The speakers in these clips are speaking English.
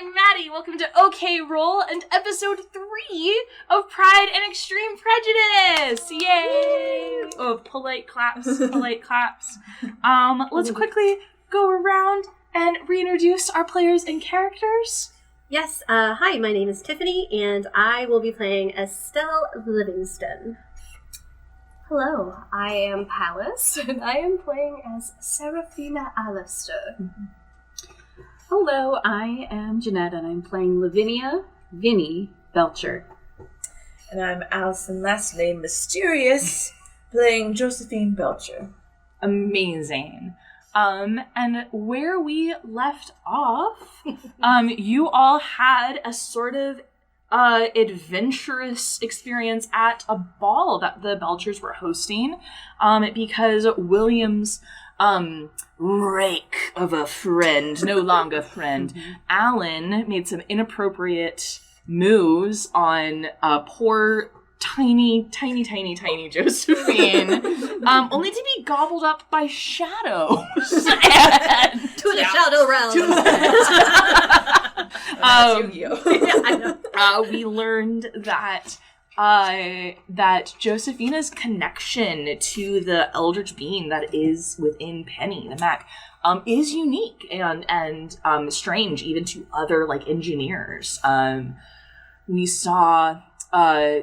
I'm Maddie. Welcome to OK Roll and episode 3 of Pride and Extreme Prejudice. Yay! Oh, polite claps, polite claps. Let's quickly go around and reintroduce our players and characters. Yes, hi, my name is Tiffany, and I will be playing Estelle Livingston. Hello, I am Pallas, and I am playing as Seraphina Alistair. Hello, I am Jeanette, and I'm playing Lavinia Vinnie Belcher. And I'm Alison, last name Mysterious, playing Josephine Belcher. Amazing. And where we left off, you all had a sort of adventurous experience at a ball that the Belchers were hosting, because William's rake of a friend, no longer friend, Alan, made some inappropriate moves on poor tiny Josephine, only to be gobbled up by shadows. To the shadow realm. We learned that that Josephina's connection to the eldritch being that is within Penny, the Mac, is unique and strange even to other engineers. We saw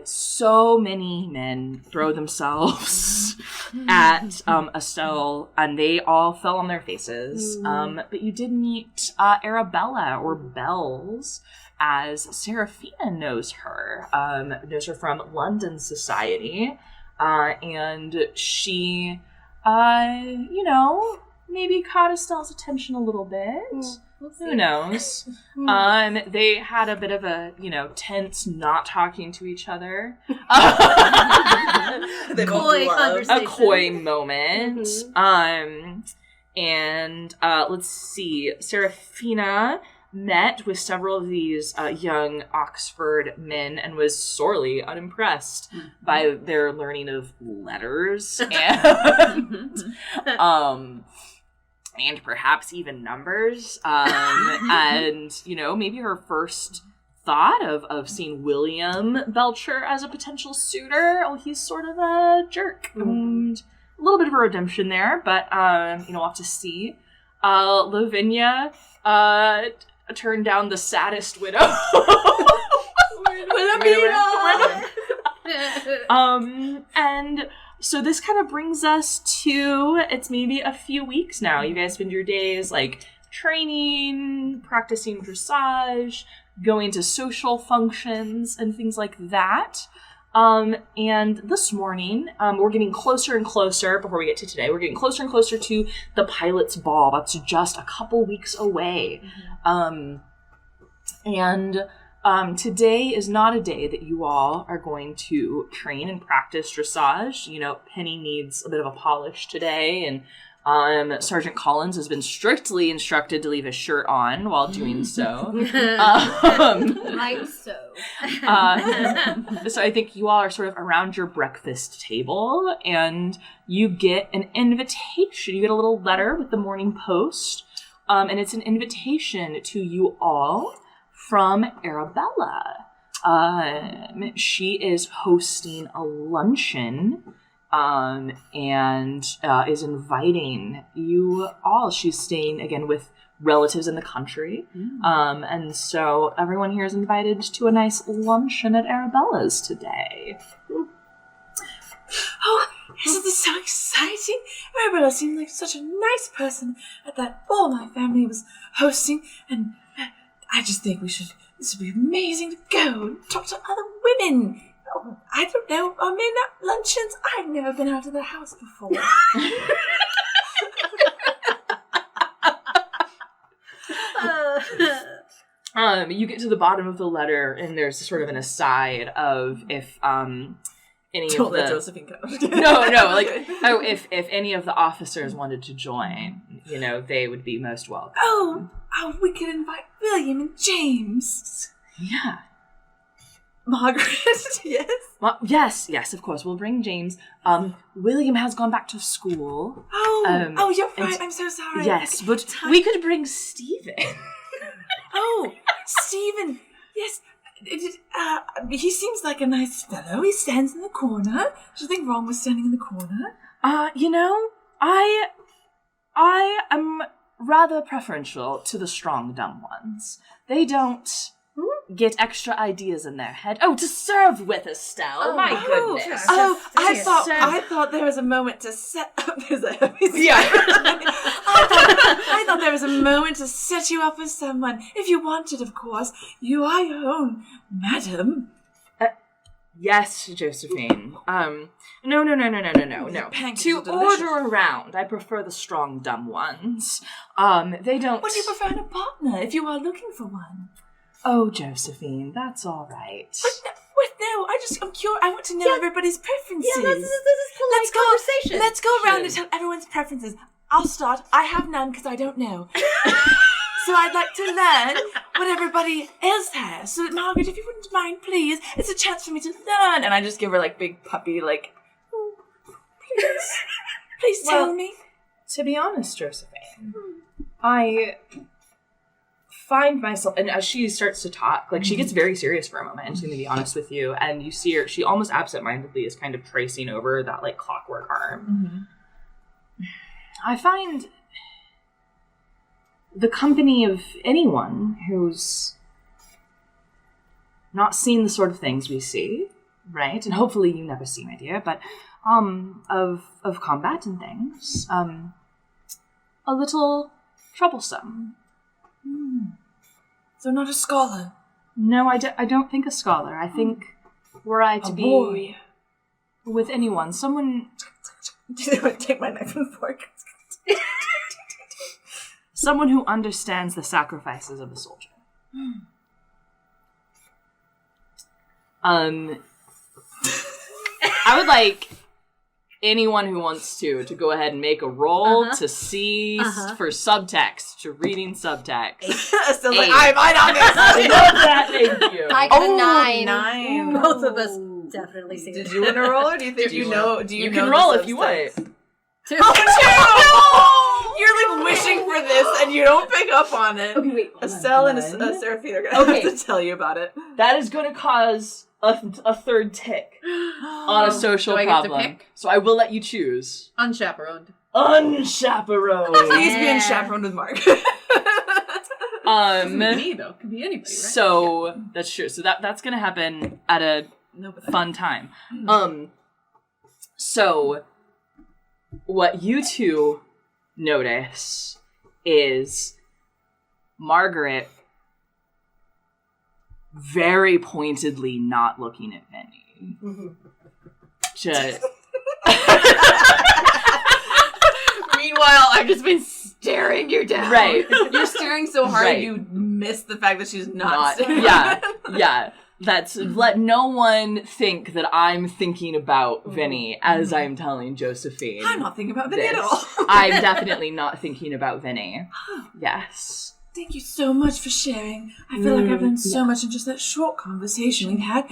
so many men throw themselves at Estelle, and they all fell on their faces. But you did meet Arabella, or Bells, as Seraphina knows her from London society. And she, maybe caught Estelle's attention a little bit. Who knows? They had a bit of a, tense not talking to each other. Coy conversation. A coy moment. And let's see. Seraphina met with several of these young Oxford men and was sorely unimpressed by their learning of letters and perhaps even numbers, and, maybe her first thought of seeing William Belcher as a potential suitor. Oh, he's sort of a jerk. And a little bit of a redemption there, but, we'll have to see. Lavinia turned down the saddest widow. And so this kind of brings us to, it's maybe a few weeks now. You guys spend your days training, practicing dressage, going to social functions and things like that. And this morning, we're getting closer and closer, before we get to today, we're getting closer and closer to the pilot's ball. That's just a couple weeks away. Today is not a day that you all are going to train and practice dressage. Penny needs a bit of a polish today, and Sergeant Collins has been strictly instructed to leave his shirt on while doing so. Right so. So I think you all are sort of around your breakfast table, and you get an invitation. You get a little letter with the Morning Post, and it's an invitation to you all from Arabella. She is hosting a luncheon, and is inviting you all. She's staying, again, with relatives in the country. And so everyone here is invited to a nice luncheon at Arabella's today. Oh, isn't this so exciting? Arabella seemed like such a nice person at that ball my family was hosting, and I just think this would be amazing to go and talk to other women. Oh, I don't know, midnight luncheons? I've never been out of the house before. You get to the bottom of the letter, and there's sort of an aside of if any Don't of let the Josephine go. if any of the officers wanted to join, they would be most welcome. Oh, we could invite William and James. Yeah. Margaret, yes? Yes, of course. We'll bring James. William has gone back to school. Oh, you're right. I'm so sorry. Yes, but we could bring Stephen. Oh, Stephen. Yes. He seems like a nice fellow. He stands in the corner. Is there anything wrong with standing in the corner? I am rather preferential to the strong, dumb ones. They don't get extra ideas in their head. Oh, to serve with, Estelle. Oh, my goodness. I thought there was a moment to set up. There's a Yeah. I thought there was a moment to set you up with someone. If you wanted, of course. You are your own, madam. Yes, Josephine. No. Pancakes To are delicious. order around, I prefer the strong, dumb ones. They don't... What do you prefer in a partner, if you are looking for one? Oh, Josephine, that's all right. What? No, I'm curious. I want to know everybody's preferences. Yeah, this is polite conversation. Let's go around and tell everyone's preferences. I'll start. I have none because I don't know. So I'd like to learn what everybody else has. So, Margaret, if you wouldn't mind, please, it's a chance for me to learn. And I just give her, like, big puppy, like, oh, please tell me. To be honest, Josephine, I find myself, and as she starts to talk, like, she gets very serious for a moment, and she's going to be honest with you, and you see her, she almost absentmindedly is kind of tracing over that, like, clockwork arm. I find the company of anyone who's not seen the sort of things we see, right? And hopefully you never see, my dear, but of combat and things, a little troublesome. So not a scholar. No, I don't think a scholar. I think were I to be warrior. with anyone, someone Take my knife and fork. someone who understands the sacrifices of a soldier. I would like anyone who wants to go ahead and make a roll to see for subtext, to reading subtext. Still like, I'm on this. I love that, thank you. I got a 9. 9. Both of us definitely see Did it. you want to roll, or do you think you know? Do you know can the roll if you subtext? want. Oh, no! You're like wishing for this, and you don't pick up on it. Okay, wait. Estelle and Seraphine are gonna have to tell you about it. That is going to cause a third tick on a social Do I get to problem. pick? So I will let you choose. Unchaperoned. Unchaperoned. Please be unchaperoned with Mark. Could be me, though. Could be anybody, right? So that's true. So that's gonna happen at a fun time. So what you two notice is Margaret very pointedly not looking at Vinny. Just Meanwhile, I've just been staring you down. right. You're staring so hard Right. you miss the fact that she's not. Yeah. That's let no one think that I'm thinking about Vinny as I'm telling Josephine. I'm not thinking about Vinny at this. all. I'm definitely not thinking about Vinny. Yes. Thank you so much for sharing. I feel like I've learned so much in just that short conversation we've had.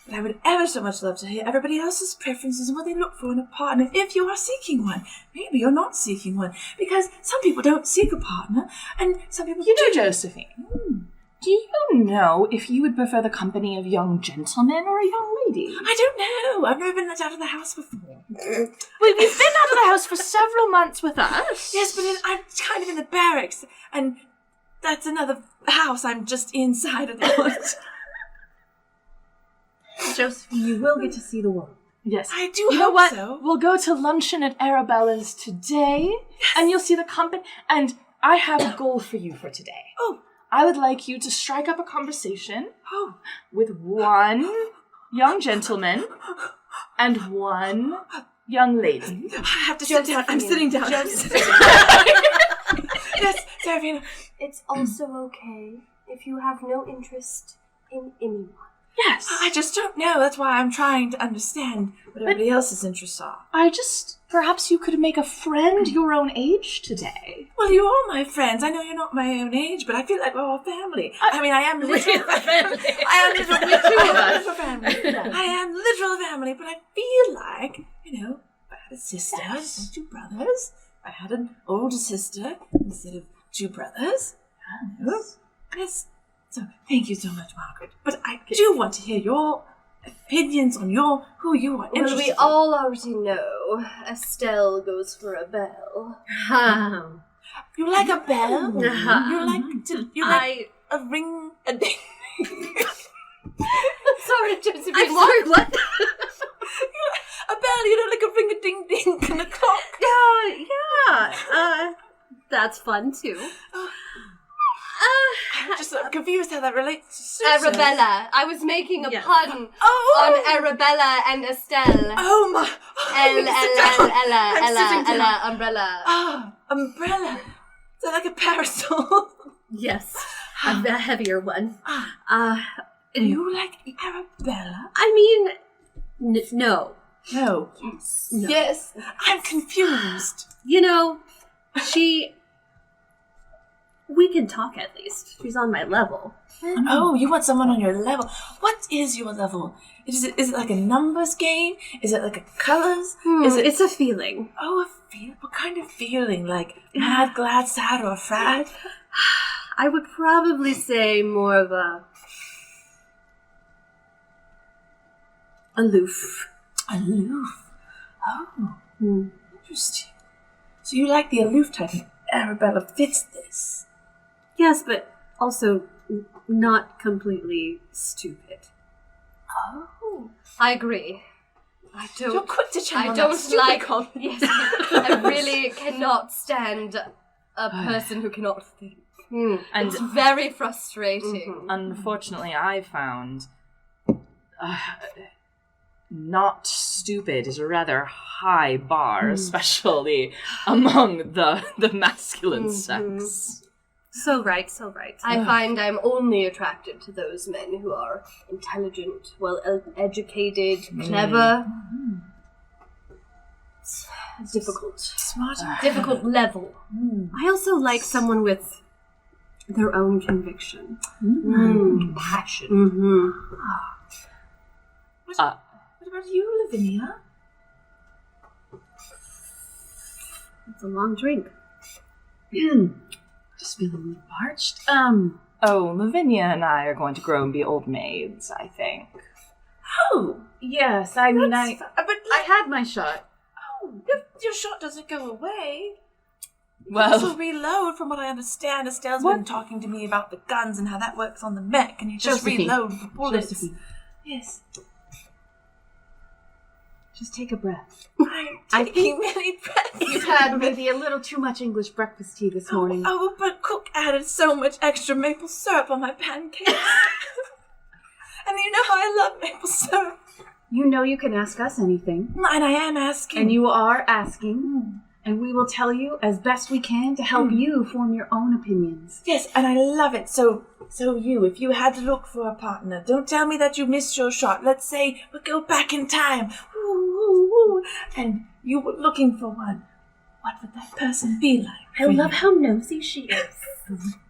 But I would ever so much love to hear everybody else's preferences and what they look for in a partner if you are seeking one. Maybe you're not seeking one. Because some people don't seek a partner, and some people You know, do. Josephine, do you know if you would prefer the company of young gentlemen or a young lady? I don't know. I've never been let out of the house before. Well, you've been out of the house for several months with us. Yes, but I'm kind of in the barracks, and that's another house. I'm just inside of the Josephine, you will get to see the world. Yes. I do You know hope what? so. We'll go to luncheon at Arabella's today, and you'll see the company. And I have a goal for you for today. Oh. I would like you to strike up a conversation Oh. with one young gentleman and one young lady. I have to sit down. I'm sitting down. Yes, Seraphina. It's also okay if you have no interest in anyone. Yes. I just don't know. That's why I'm trying to understand what everybody else's interests are. Perhaps you could make a friend your own age today. Well, you are my friends. I know you're not my own age, but I feel like we're all family. I mean, I am literal family. I am literal family. I am literal family, but I feel like, if I had a sister instead of 2 brothers, if I had an older sister instead of 2 brothers, Yes. So, thank you so much, Margaret. But I do want to hear your opinions on who you are Well, interested we all already know Estelle goes for a bell. You like a bell? You like a ring? A ding? Sorry, Josephine. I'm sorry, what? A bell, you know, like a ring a ding ding and a clock. Yeah. That's fun too. I'm just confused how that relates to Susan. Arabella. I was making a pun on Oh! Arabella and Estelle. Oh my! Ella, umbrella. Ah, umbrella. Is that like a parasol? Yes, a heavier one. You like Arabella? I mean, no. No. Yes. No. Yes. I'm confused. You know, we can talk at least. She's on my level. Oh, you want someone on your level. What is your level? Is it like a numbers game? Is it like a colors? It's a feeling. Oh, a feel. What kind of feeling? Like mad, glad, sad, or sad? I would probably say more of a aloof. Aloof. Oh, interesting. So you like the aloof type, and Arabella fits this. Yes, but also not completely stupid. Oh. I agree. I You're don't. quick to change I on don't that stupid like. comment. Yes, I really cannot stand a person who cannot think. And It's very frustrating. unfortunately, I found not stupid is a rather high bar, especially among the masculine sex. So right. I find I'm only attracted to those men who are intelligent, well-educated, clever. It's difficult. Smart. Difficult level. I also like someone with their own conviction. Passion. Mm-hmm. What about you, Lavinia? It's a long drink. Just feeling a little parched. Oh, Lavinia and I are going to grow and be old maids, I think. Oh, Yes, I mean, I but had my shot. oh, your shot doesn't go away. Well, Also reload, from what I understand. Estelle's been talking to me about the guns and how that works on the mech, and you just Josephine. reload the bullets. Josephine, Yes. just take a breath. I'm taking many breaths. You've had maybe a little too much English breakfast tea this morning. Oh, but Cook added so much extra maple syrup on my pancakes. And you know how I love maple syrup. You know you can ask us anything. And I am asking. And you are asking. And we will tell you as best we can to help you form your own opinions. Yes, and I love it. So you, if you had to look for a partner, don't tell me that you missed your shot. Let's say we go back in time. And you were looking for one. What would that person be like? I love how nosy she is.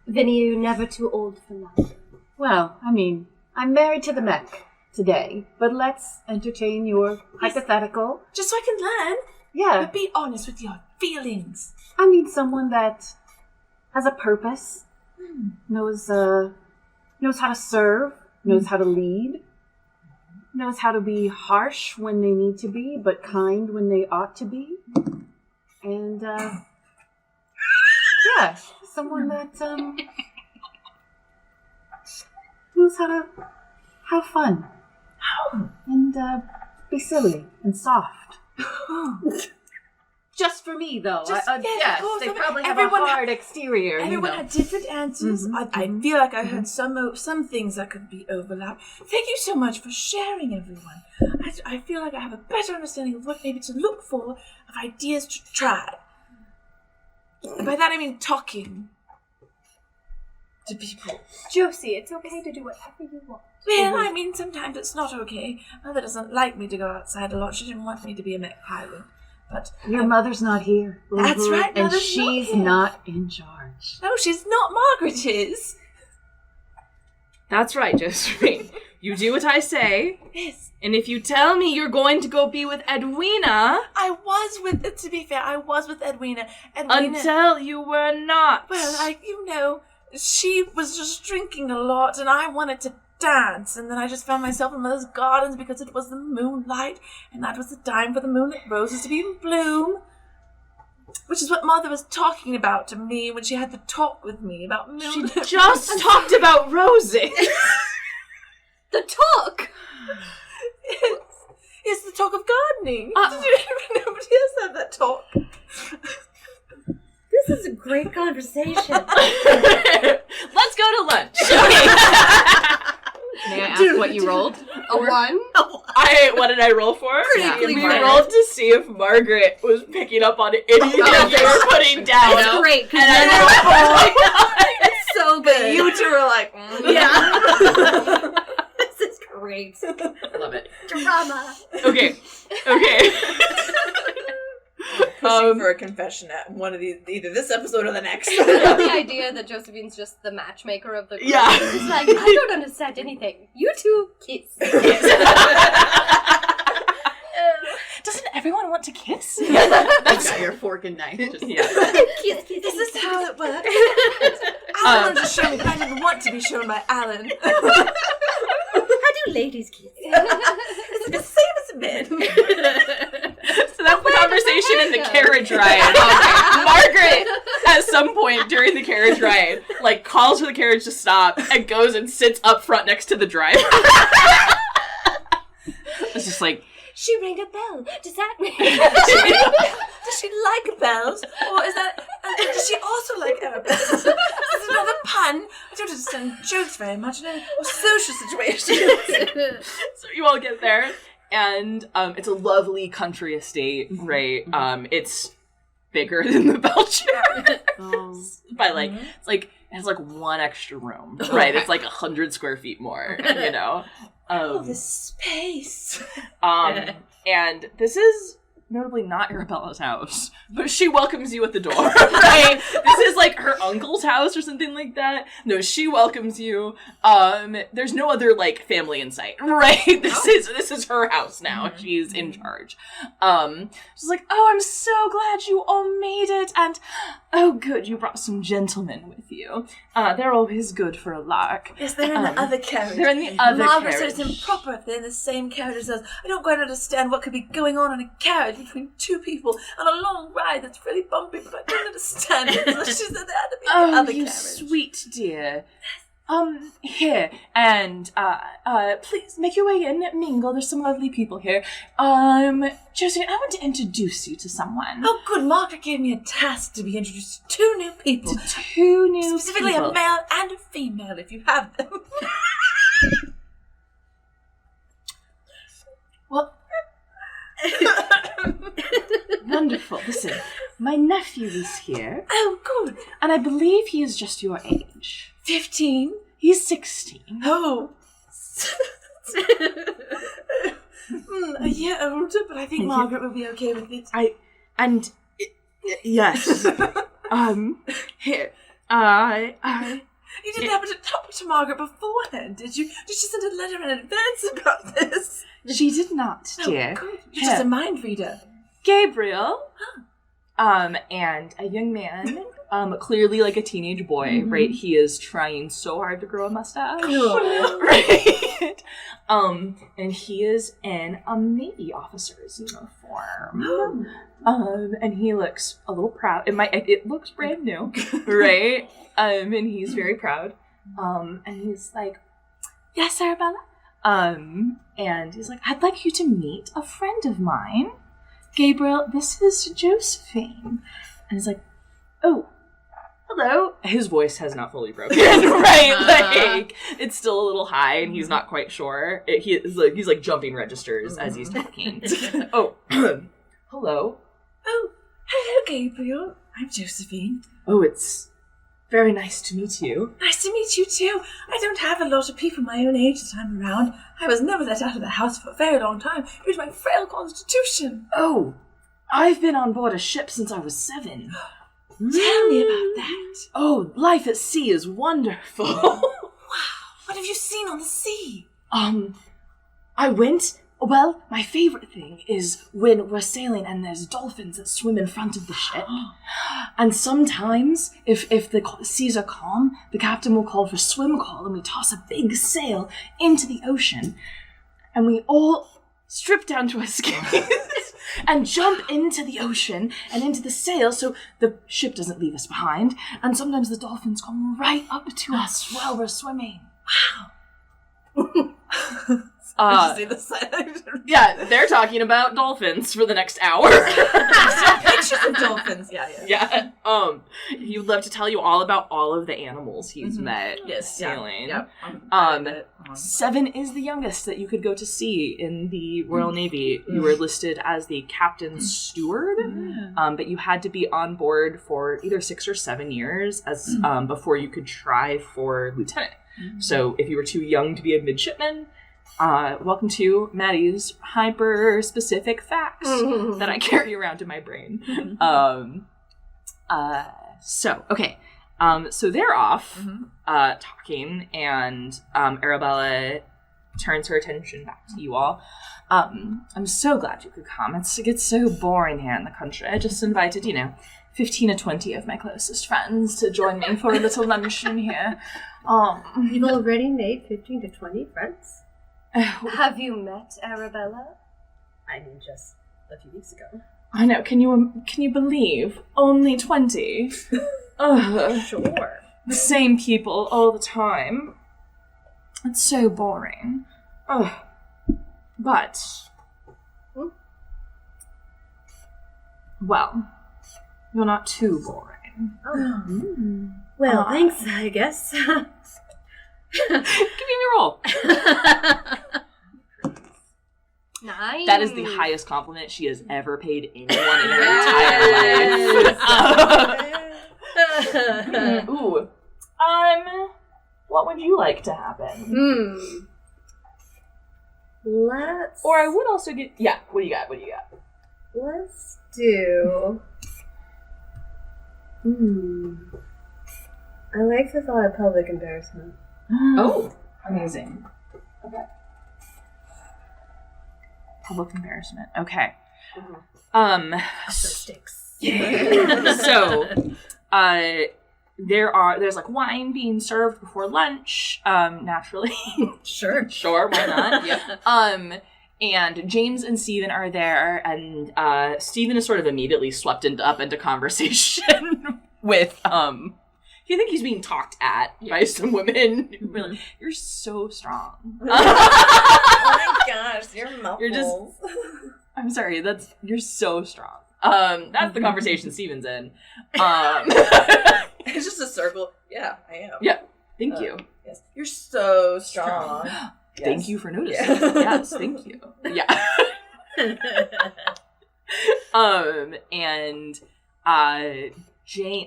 Vinny, you're never too old for love. Well, I mean, I'm married to the mech today, but let's entertain your hypothetical. Just so I can learn. Yeah, But be honest with your feelings. I mean someone that has a purpose, knows how to serve, knows how to lead, knows how to be harsh when they need to be, but kind when they ought to be. And, yeah, someone that, knows how to have fun. And, be silly and soft. Just for me, though. Yes, of course. They probably have Everyone a hard exterior. Everyone had different answers. I feel like I heard some things that could be overlapped. Thank you so much for sharing, everyone. I feel like I have a better understanding of what maybe to look for, of ideas to try. And by that I mean talking to people. Josie, it's okay to do whatever you want. Well, I mean, sometimes it's not okay. Mother doesn't like me to go outside a lot. She didn't want me to be a mech pilot. But Your mother's not here. That's right, And Mother's she's not here. not in charge. no, she's not. Margaret is. that's right, Josephine. You do what I say, Yes. and if you tell me you're going to go be with Edwina, I was with, to be fair, I was with Edwina. Edwina. until you were not. Well, she was just drinking a lot, and I wanted to dance, and then I just found myself in Mother's gardens because it was the moonlight, and that was the time for the moonlit roses to be in bloom. Which is what Mother was talking about to me when she had the talk with me about moonlit. She just talked about roses. The talk! It's the talk of gardening. Nobody else had that talk. This is a great conversation. Let's go to lunch. May I ask what you rolled? A 1? What did I roll for? Critically We minor. rolled to see if Margaret was picking up on anything they were putting down. That's great. And I rolled It's so good. You two were like, Yeah. This is great. love it. Drama. Okay. pushing for a confession at one of these, either this episode or the next. I love the idea that Josephine's just the matchmaker of the group. Yeah. It's like, I don't understand anything. You two kiss. Doesn't everyone want to kiss? That's got your fork and knife. Just, Yeah. Kiss, kiss, This is kiss. how it works. Alan wanted to show me, but I didn't want to be shown by Alan. How do ladies kiss? It's the same as men. So that's the conversation in the carriage ride. Margaret, at some point during the carriage ride, like calls for the carriage to stop and goes and sits up front next to the driver. It's just like, She rang a bell. Does that mean... Does she like bells? Or is that... does she also like Arabellas? Is it another pun? I don't understand jokes very much in a social situation. so you all get there, and it's a lovely country estate, right? It's bigger than the Belcher. By like, it's like, it has like one extra room, right? It's like 100 square feet more, you know? Oh, the space. And this is notably not Arabella's house, but she welcomes you at the door, right? This is like her uncle's house or something like that. No, she welcomes you. There's no other like family in sight, right? This is her house now. She's in charge. She's like, oh, I'm so glad you all made it, and oh, good, you brought some gentlemen with you. They're always good for a lark. Yes, they're in the other carriage. They're in the other Margaret carriage. said it's improper if they're in the same carriage as us. I don't quite understand what could be going on in a carriage between two people on a long ride that's really bumpy, but I don't understand it. So she said they had to be in the Oh, other you carriage. sweet dear. Here, and, please make your way in, mingle, there's some lovely people here. Josie, I want to introduce you to someone. Oh, good. Margaret gave me a task to be introduced to two new people. Two new Specifically people. a male and a female, if you have them. Well, wonderful. Listen, my nephew is here, Oh, good. and I believe he is just your age. 15. He's 16. Oh. A year older, but I think Margaret will be okay with it. Yes. Here. You didn't happen to talk to Margaret beforehand, did you? Did she send a letter in advance about this? She did not, dear. Oh, good. You're just a mind reader. Gabriel. And a young man, clearly like a teenage boy, right? He is trying so hard to grow a mustache. Right? And he is in a Navy officer's uniform. And he looks a little proud. It looks brand new, right? And he's very proud. And he's like, yes, Arabella? And he's like, I'd like you to meet a friend of mine. Gabriel, this is Josephine. And he's like, oh, hello. His voice has not fully broken, right? Like, it's still a little high, and he's not quite sure. He's like jumping registers as he's talking. Oh, hello. Oh, hello, Gabriel. I'm Josephine. Oh, it's very nice to meet you. Nice to meet you, too. I don't have a lot of people my own age that I'm around. I was never let out of the house for a very long time due to my frail constitution. Oh, I've been on board a ship since I was 7. Tell me about that. Oh, life at sea is wonderful. Wow, what have you seen on the sea? I went Well, my favorite thing is when we're sailing and there's dolphins that swim in front of the ship. And sometimes, if the seas are calm, the captain will call for swim call and we toss a big sail into the ocean. And we all strip down to our skis and jump into the ocean and into the sail so the ship doesn't leave us behind. And sometimes the dolphins come right up to us while we're swimming. Wow. Yeah, they're talking about dolphins for the next hour. Pictures of dolphins. Yeah. He would love to tell you all about all of the animals he's met sailing. Yep. 7 is the youngest that you could go to sea in the Royal Navy. You were listed as the captain's steward, but you had to be on board for either 6 or 7 years as before you could try for lieutenant. So if you were too young to be a midshipman, welcome to Maddie's hyper-specific facts that I carry around in my brain. So they're off talking, and Arabella turns her attention back to you all. I'm so glad you could come. It gets so boring here in the country. I just invited, 15 or 20 of my closest friends to join me for a little luncheon here. You've already made 15 to 20 friends? Have you met Arabella? I mean, just a few weeks ago. I know. Can you believe? Only 20. Sure. The same people all the time. It's so boring. But well, you're not too boring. Well, thanks, I guess. Give me a roll. Nice. That is the highest compliment she has ever paid anyone in her entire life. Ooh. What would you like to happen? Let's... Or I would also get... Yeah, what do you got? Let's do... I like the thought of public embarrassment. Oh, amazing. Okay. Public embarrassment. Okay. Sticks. So, there's like wine being served before lunch, naturally. Sure, why not? Yeah. And James and Stephen are there, and Stephen is sort of immediately swept up into conversation with you think he's being talked at by some women. Really, you're so strong. Oh my gosh, your muffles. You're just. I'm sorry. You're so strong. That's the conversation Steven's in. It's just a circle. Yeah, I am. Yeah. Thank you. Yes, you're so strong. Yes. Yes. Thank you for noticing. Yes, thank you. Yeah. And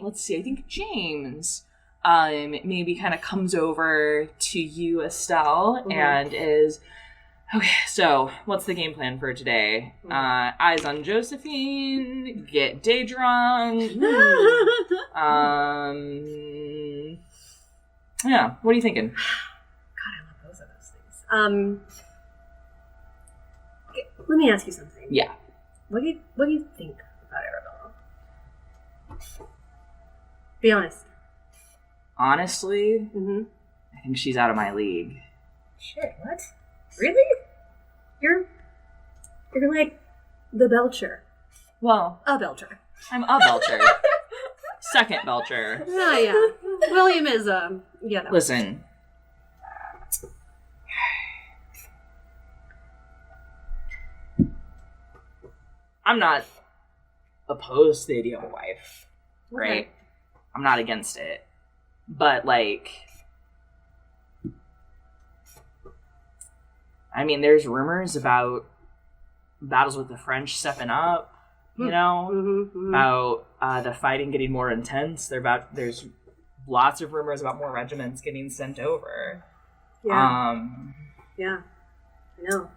let's see, I think James maybe kind of comes over to you, Estelle, and is, okay, so what's the game plan for today? Eyes on Josephine, get day drunk. Yeah, what are you thinking? God, I love both of those things. Let me ask you something. Yeah. What do you think about Arabella? Be honest. Honestly, Mm-hmm. I think she's out of my league. Shit, what? Really? You're like the Belcher. Well, A Belcher. I'm a Belcher. Second Belcher. Oh, yeah. William is, yeah. No. Listen. I'm not opposed to the idea of a wife, right? Okay. I'm not against it. But, I mean, there's rumors about battles with the French stepping up, about the fighting getting more intense. There's lots of rumors about more regiments getting sent over. Yeah. Yeah. I know.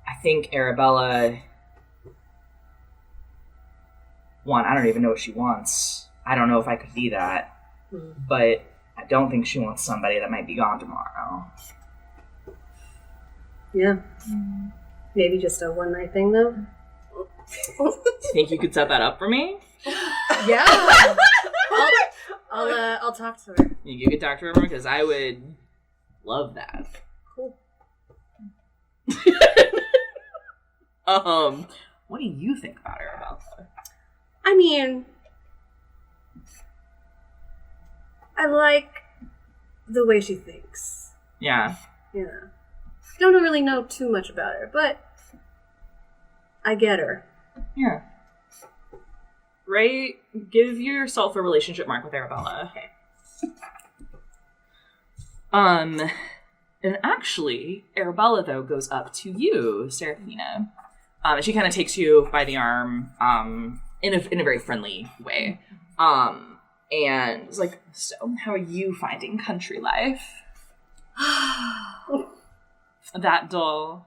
I think Arabella... I don't even know what she wants. I don't know if I could be that. But I don't think she wants somebody that might be gone tomorrow. Yeah. Maybe just a one-night thing, though. Think you could set that up for me? Yeah. I'll talk to her. You could talk to her because I would love that. Cool. What do you think about Arabella? I mean, I like the way she thinks. Yeah. Yeah. Don't really know too much about her, but I get her. Yeah. Ray, give yourself a relationship mark with Arabella. Okay. And actually, Arabella, though, goes up to you, Seraphina. And she kind of takes you by the arm, in a very friendly way. And is like, so, how are you finding country life? That dull.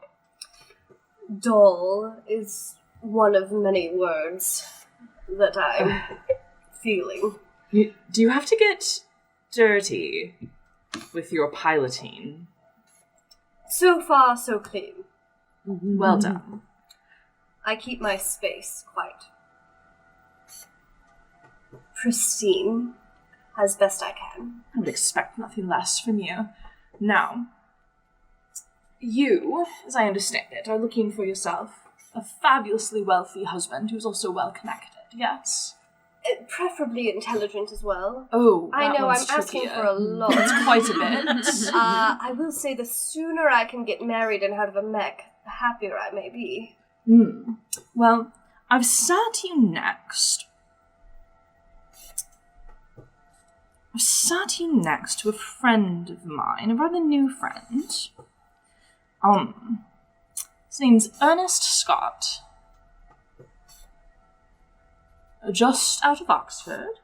Dull is one of many words that I'm feeling. Do you have to get dirty with your piloting? So far, so clean. Well done. I keep my space quite pristine as best I can. I would expect nothing less from you. Now, you, as I understand it, are looking for yourself a fabulously wealthy husband who's also well-connected, yes? Preferably intelligent as well. Oh, I that know, I'm one's asking trickier. for a lot. It's quite a bit. I will say the sooner I can get married and out of a mech, the happier I may be. Well, I've sat you next. I've sat you next to a friend of mine, a rather new friend. His name's Ernest Scott. Just out of Oxford.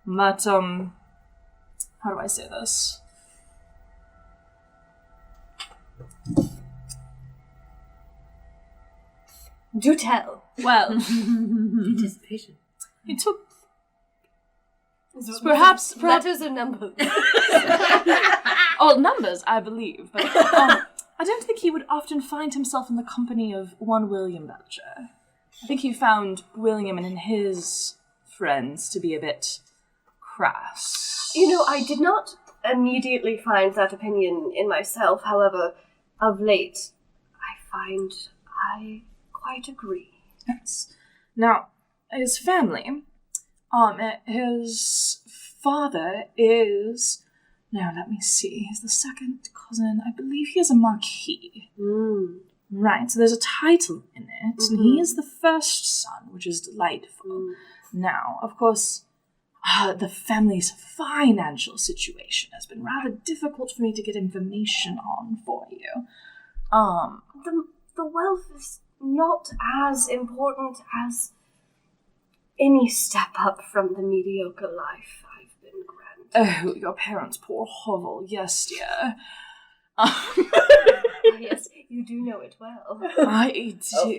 But, how do I say this? Do tell. Well, Anticipation. he took... Perhaps... Letters or numbers? Oh, numbers, I believe. But I don't think he would often find himself in the company of one William Belcher. I think he found William and his friends to be a bit crass. You know, I did not immediately find that opinion in myself. However, of late, I quite agree. Yes. Now, his family, his father is... Now, let me see. He's the second cousin. I believe he is a marquis. Right, so there's a title in it, and he is the first son, which is delightful. Now, of course, the family's financial situation has been rather difficult for me to get information on for you. The wealth is not as important as any step up from the mediocre life I've been granted. Oh, your parents' poor hovel. Yes, dear. Yes, you do know it well. I do.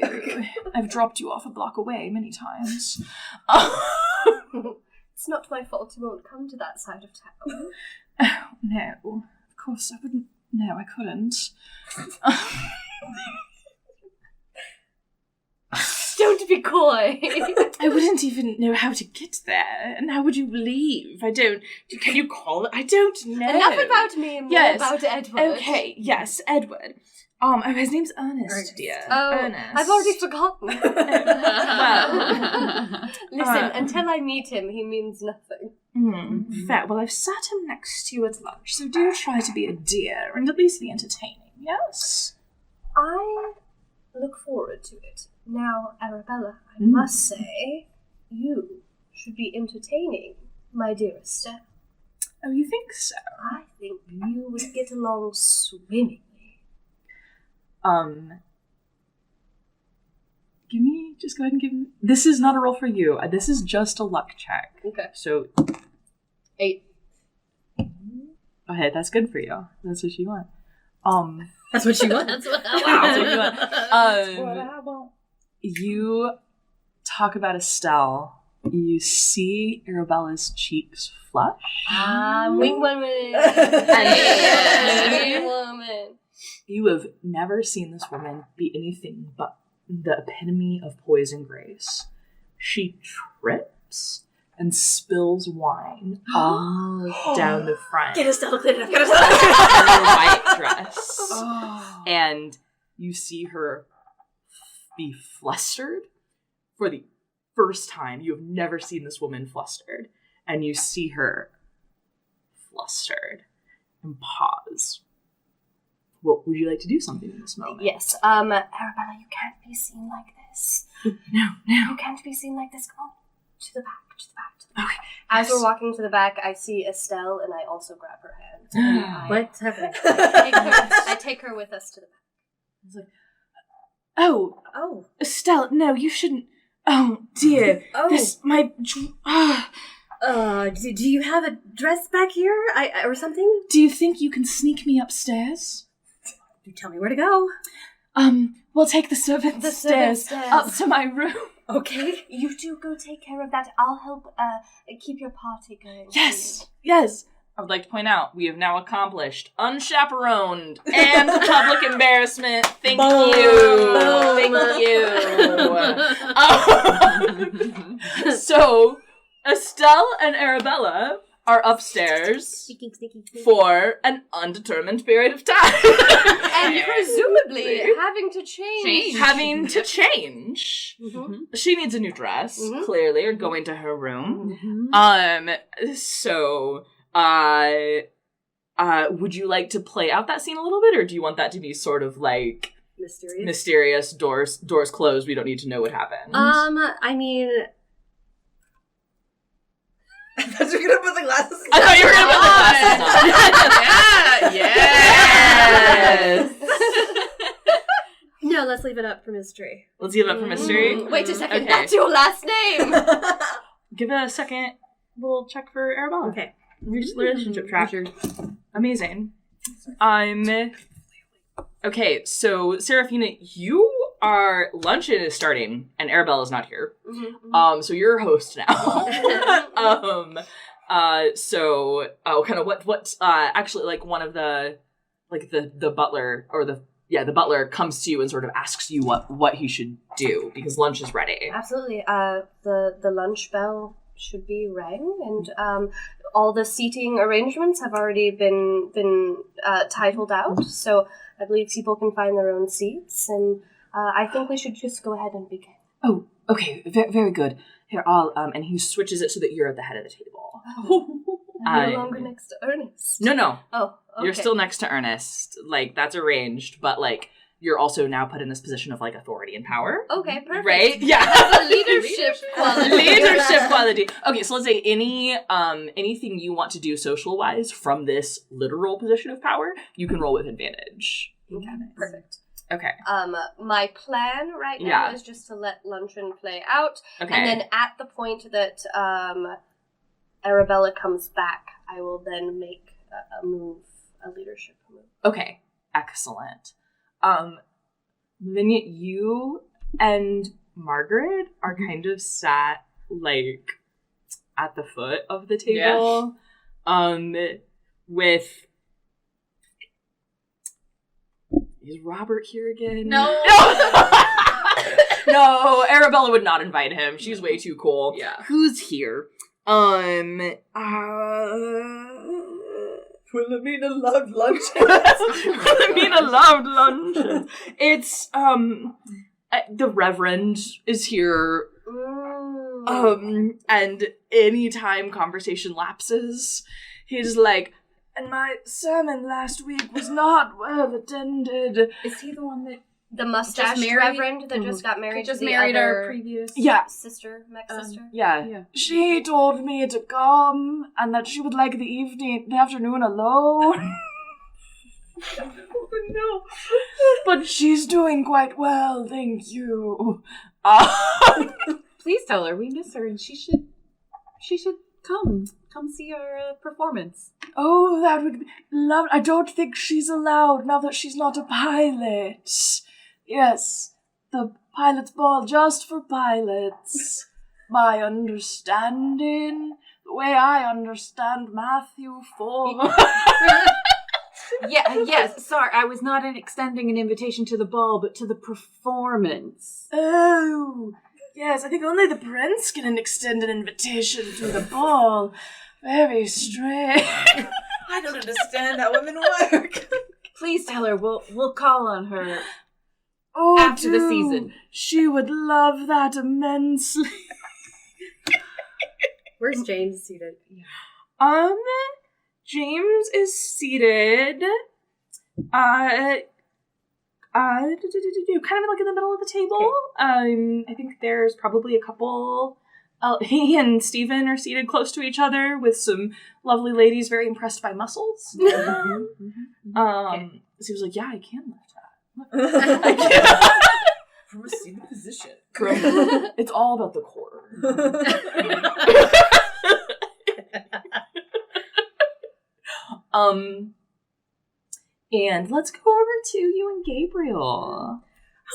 I've dropped you off a block away many times. It's not my fault you won't come to that side of town. Oh, no. Of course, I wouldn't. No, I couldn't. Don't be coy. I wouldn't even know how to get there. And how would you leave? I don't... Can you call it? I don't know. Enough about me and more about Edward. Okay, yes, Edward. His name's Ernest, dear. Oh, Ernest. I've already forgotten. Well... Listen, until I meet him, he means nothing. Fair. Well, I've sat him next to you at lunch, so do try to be a dear and at least be entertaining, yes? I look forward to it. Now, Arabella, I must say, you should be entertaining my dearest Steph. Oh, you think so? I think you would get along swimmingly. Just go ahead and give me... This is not a roll for you. This is just a luck check. Okay. So... 8. Go ahead, that's good for you. That's what you want. That's what you want. That's what I want. You talk about Estelle. You see Arabella's cheeks flush. Wing woman. And Wing woman. You have never seen this woman be anything but the epitome of poison grace. She trips and spills wine all down the front. Get Estelle, clean it up. Get Her white dress. And you see her be flustered for the first time. You have never seen this woman flustered. And you see her flustered and pause. What would you like to do something in this moment? Yes, Arabella, you can't be seen like this. No. You can't be seen like this. Come on. To the back. Okay. As we're walking to the back, I see Estelle, and I also grab her hand. And What's happening? I take her with us to the back. It's like, oh, Estelle, no, you shouldn't. Oh, dear. Do you have a dress back here? Or something? Do you think you can sneak me upstairs? You tell me where to go. We'll take the servants' stairs up to my room. Okay. You do go take care of that. I'll help keep your party going. Yes. I would like to point out, we have now accomplished unchaperoned and public embarrassment. Thank you. So, Estelle and Arabella are upstairs for an undetermined period of time. And presumably having to change. Mm-hmm. She needs a new dress, clearly, or going to her room. Would you like to play out that scene a little bit, or do you want that to be sort of like mysterious, doors closed, we don't need to know what happened? I mean, I thought you were gonna put the glasses on. I thought you were gonna put the glasses on. Yes. no, let's leave it up for mystery. Let's give it up for mystery. Wait a second, Okay. that's your last name! Give it a second. We'll check for Arabella. Okay. Relationship track. Sure. Amazing. Okay, so Serafina, luncheon is starting, and Arabella's not here. So you're a host now. Actually, like one of the butler the butler comes to you and sort of asks you what he should do because lunch is ready. Absolutely. The lunch bell should be rang, and all the seating arrangements have already been titled out, so I believe people can find their own seats, and I think we should just go ahead and begin. Oh, okay, very good. Here, and he switches it so that you're at the head of the table. I'm no longer next to Ernest. No. Oh, okay. You're still next to Ernest. Like, that's arranged, but, like, you're also now put in this position of, like, authority and power. Okay, perfect. Right? Yeah. That's a leadership quality. Leadership quality. Okay, so let's say anything you want to do social-wise from this literal position of power, you can roll with advantage. Perfect. Okay. My plan right now is just to let luncheon play out. Okay. And then at the point that Arabella comes back, I will then make a leadership move. Okay. Excellent. Vignette, you and Margaret are kind of sat, like, at the foot of the table. With... Is Robert here again? No. No, Arabella would not invite him. She's way too cool. Yeah. Who's here? Wilhelmina loved lunch. Wilhelmina loved lunch. It's, the Reverend is here. And anytime conversation lapses, he's like, and my sermon last week was not well attended. Is he the one that The mustache reverend that just got married just to the married other our previous sister, sister? Yeah. She told me to come and that she would like the afternoon alone. No. But she's doing quite well, thank you. Please tell her we miss her and she should come see our performance. Oh, that would be lovely. I don't think she's allowed now that she's not a pilot. Yes, the pilot's ball just for pilots. My understanding, the way I understand Matthew 4. Yes, sorry, I was not extending an invitation to the ball, but to the performance. Oh, yes, I think only the prince can extend an invitation to the ball. Very strange. I don't understand how women work. Please tell her we'll call on her Oh, after the season. She would love that immensely. Where's James seated? James is seated, kind of like in the middle of the table. Okay. I think there's probably a couple. He and Stephen are seated close to each other with some lovely ladies very impressed by muscles. So he was like, yeah, I can lift that. I can. From a seated position. It's all about the core. And let's go over to you and Gabriel.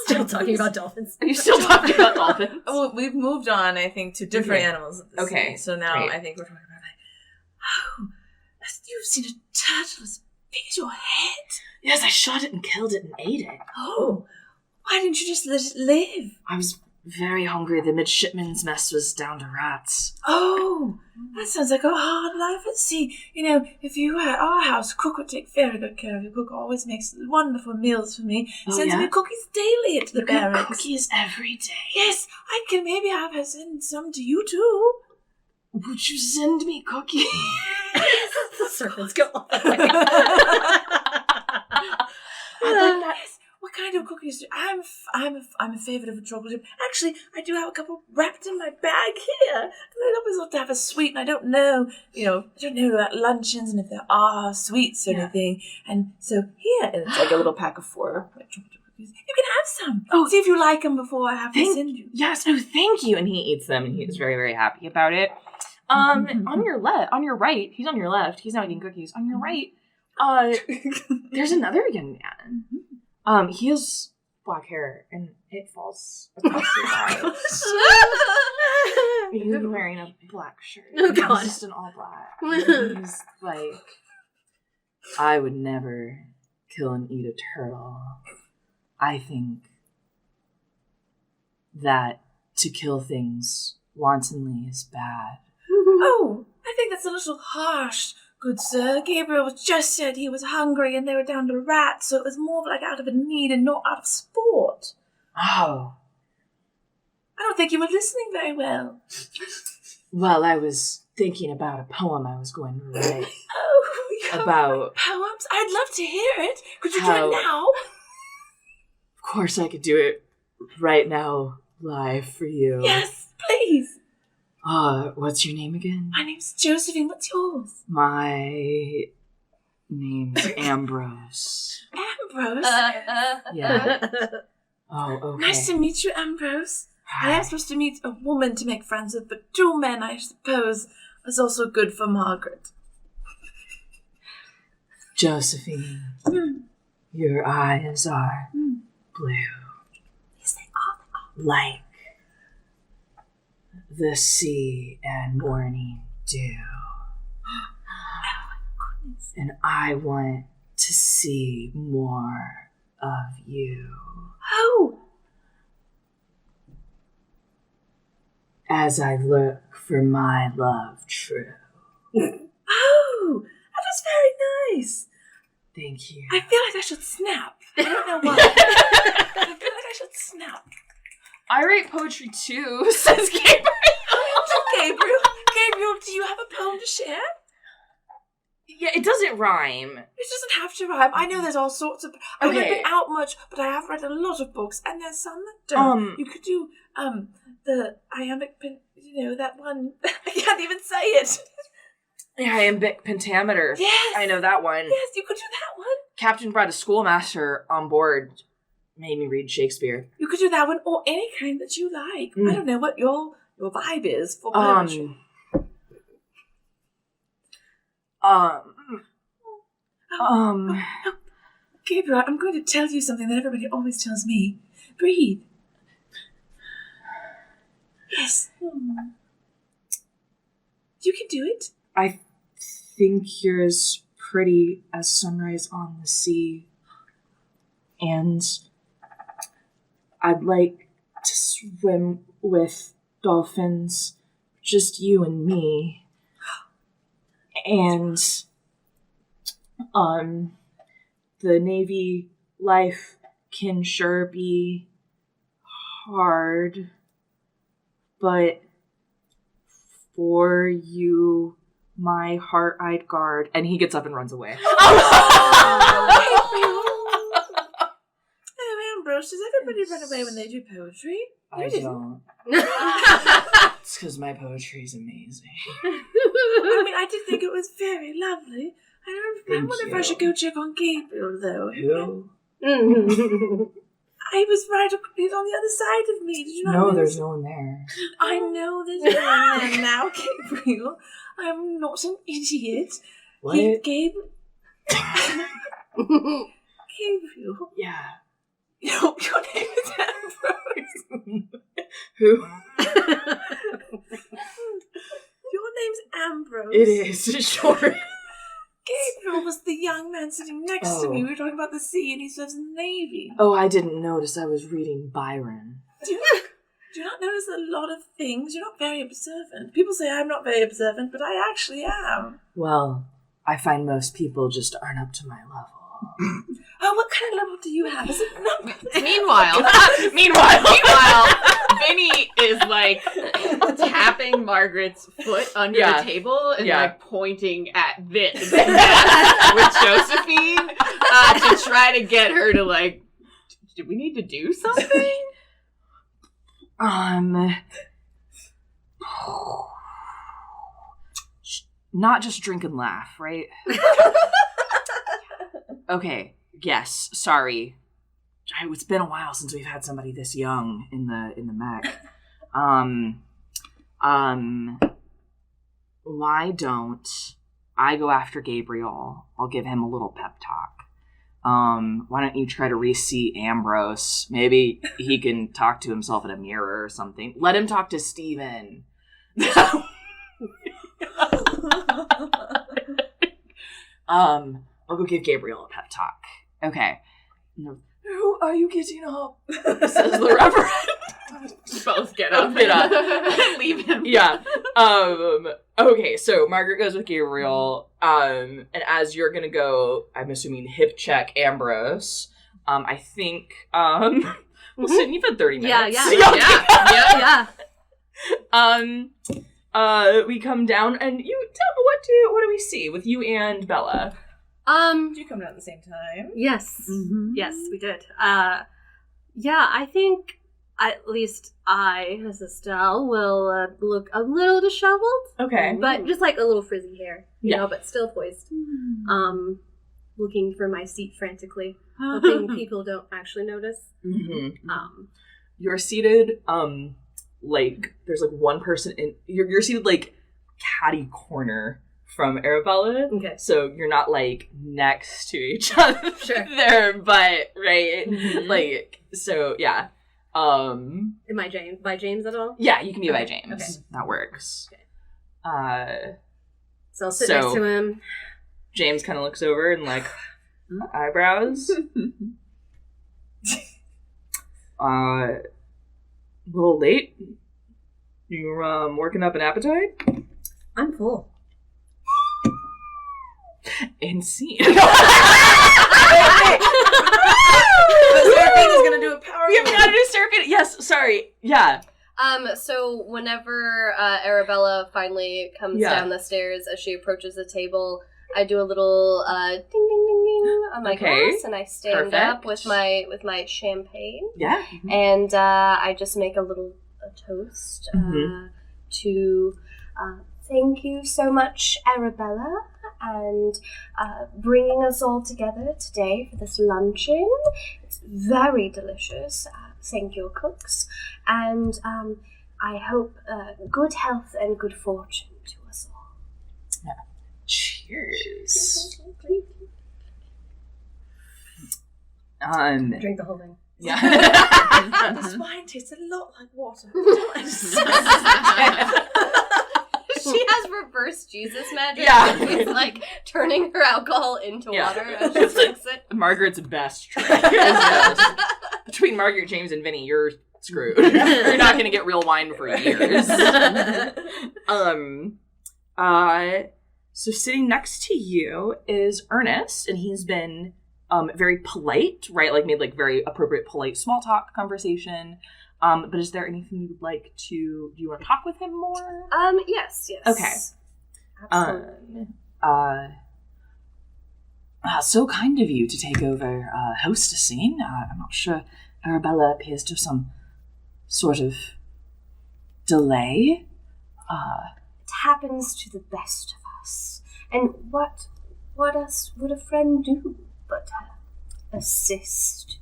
Still talking about dolphins. Are you still talking about dolphins? Well, we've moved on, I think, to different animals at this Okay, point. So now great. I think we're talking about you've seen a turtle as big as your head. Yes, I shot it and killed it and ate it. Oh, why didn't you just let it live? I was very hungry. The midshipman's mess was down to rats. Oh, that sounds like a hard life at sea. You know, if you were at our house, cook would take very good care of you. Cook always makes wonderful meals for me. Sends me cookies daily at the barracks. Cookies every day. Yes, I can maybe have her send some to you too. Would you send me cookies? The serpents go off. Yes. What kind of cookies do I'm a favorite of a chocolate chip. Actually, I do have a couple wrapped in my bag here. And I always love to have a sweet, and I don't know about luncheons and if there are sweets or anything. And so here, and it's like a little pack of 4 chocolate chip cookies. You can have some. Oh, see if you like them before I have to send you. Yes, no, thank you. And he eats them, and he is very, very happy about it. On your right, he's on your left. He's not eating cookies. On your right, there's another young man. He has black hair, and it falls across his eyes. He's wearing a black shirt. Oh, God. He's just an all black. He's like, I would never kill and eat a turtle. I think that to kill things wantonly is bad. Oh, I think that's a little harsh. Good sir, Gabriel just said he was hungry and they were down to rats, so it was more like out of a need and not out of sport. Oh. I don't think you were listening very well. Well, I was thinking about a poem I was going to write. Oh, you about poems? I'd love to hear it. Could you do how- it now? Of course I could do it right now, live for you. Yes, please. What's your name again? My name's Josephine. What's yours? My name's Ambrose. Ambrose. Yeah. Oh, okay. Nice to meet you, Ambrose. I Hi. am supposed to meet a woman to make friends with, but 2 men, I suppose, is also good for Margaret. Josephine, your eyes are blue. Yes, they are. Like the sea and morning dew. And I want to see more of you. Oh, As I look for my love true. oh, that was very nice. Thank you. I feel like I should snap. I don't know why. I feel like I should snap. I write poetry too, says Gabriel. Gabriel, do you have a poem to share? Yeah, it doesn't rhyme. It doesn't have to rhyme. I know there's all sorts of. I haven't Okay. been out much, but I have read a lot of books, and there's some that don't. You could do the iambic that one. I can't even say it. Iambic pentameter. Yes, I know that one. Yes, you could do that one. Captain brought a schoolmaster on board, made me read Shakespeare. You could do that one, or any kind that you like. I don't know what your vibe is for poetry. Gabriel, I'm going to tell you something that everybody always tells me. Breathe. Yes. You can do it. I think you're as pretty as sunrise on the sea. And I'd like to swim with dolphins, just you and me. And, the Navy life can sure be hard, but for you, my heart-eyed guard. And he gets up and runs away. Oh, Ambrose, does everybody run away when they do poetry? I don't. It's because my poetry is amazing. I mean, I did think it was very lovely. I wonder if I should go check on Gabriel, though. Who? I was right, he's on the other side of me. Did you not No, notice? There's no one there. I know there's no one there now, Gabriel. I'm not an idiot. What? Gabriel. Yeah. Your name is Ambrose. Who? Your name's Ambrose. It is, sure. Gabriel was the young man sitting next to me. We were talking about the sea, and he serves in the Navy. Oh, I didn't notice. I was reading Byron. Do you not notice a lot of things? You're not very observant. People say I'm not very observant, but I actually am. Well, I find most people just aren't up to my level. Oh, what kind of level do you have? Is it not? Meanwhile, Vinny is like tapping Margaret's foot under the table and like pointing at this with Josephine to try to get her to like, do we need to do something? Not just drink and laugh, right? Okay. Yes. Sorry. It's been a while since we've had somebody this young in the mech. Why don't I go after Gabriel? I'll give him a little pep talk. Why don't you try to re-see Ambrose? Maybe he can talk to himself in a mirror or something. Let him talk to Steven. I'll go give Gabriel a pep talk. Okay. No. Who are you getting up? Says the Reverend. Both get up. Leave him. Yeah. Okay, so Margaret goes with Gabriel. And as you're gonna go, I'm assuming hip check Ambrose. I think listen, you've had 30 minutes. Yeah. We come down and you tell me what do we see with you and Bella? Did you come down at the same time? Yes. Mm-hmm. Yes, we did. I think at least I, as Estelle, will look a little disheveled. Okay. But just like a little frizzy hair, you Yeah. know, but still poised. Looking for my seat frantically, hoping people don't actually notice. Mm-hmm. You're seated, like, there's like one person in, you're seated like catty corner from Arabella. Okay. So you're not like next to each other there, but right? Mm-hmm. Like, so yeah. Am I by James at all? Yeah, you can be by James. Okay. That works. Okay. So I'll sit next to him. James kind of looks over and like eyebrows. A little late. You working up an appetite? I'm full. And scene. The Seraphine is gonna do a power. We haven't got to do Seraphine. Yes, sorry. Yeah. So whenever Arabella finally comes down the stairs, as she approaches the table, I do a little ding ding ding ding on my glass, and I stand up with my champagne. Yeah. And I just make a toast to thank you so much, Arabella, and bringing us all together today for this luncheon. It's very delicious. Thank your cooks, and I hope good health and good fortune to us all. Yeah. Cheers. I drink the whole thing. Yeah. This wine tastes a lot like water. She has reverse Jesus magic. Yeah. She's like turning her alcohol into water as she drinks it. Margaret's best trick. Between Margaret, James, and Vinny, you're screwed. You're not going to get real wine for years. So sitting next to you is Ernest, and he's been very polite, right? Like made like very appropriate, polite small talk conversation. But is there anything you would like to? Do you want to talk with him more? Yes. Okay. Absolutely. So kind of you to take over hostessing. I'm not sure. Arabella appears to have some sort of delay. It happens to the best of us. And what else would a friend do but assist?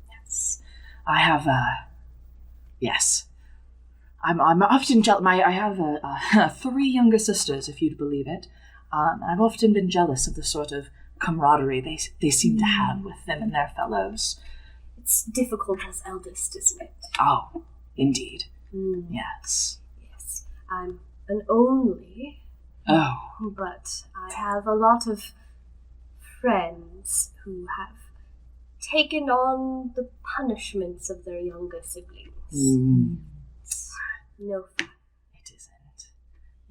Yes. I have, yes. I'm often jealous. I have 3 younger sisters, if you'd believe it. I've often been jealous of the sort of camaraderie they seem to have with them and their fellows. It's difficult as eldest, isn't it? Oh, indeed. Yes. Yes. I'm an only. Oh. But I have a lot of friends who have taken on the punishments of their younger siblings. It's no fun. It isn't.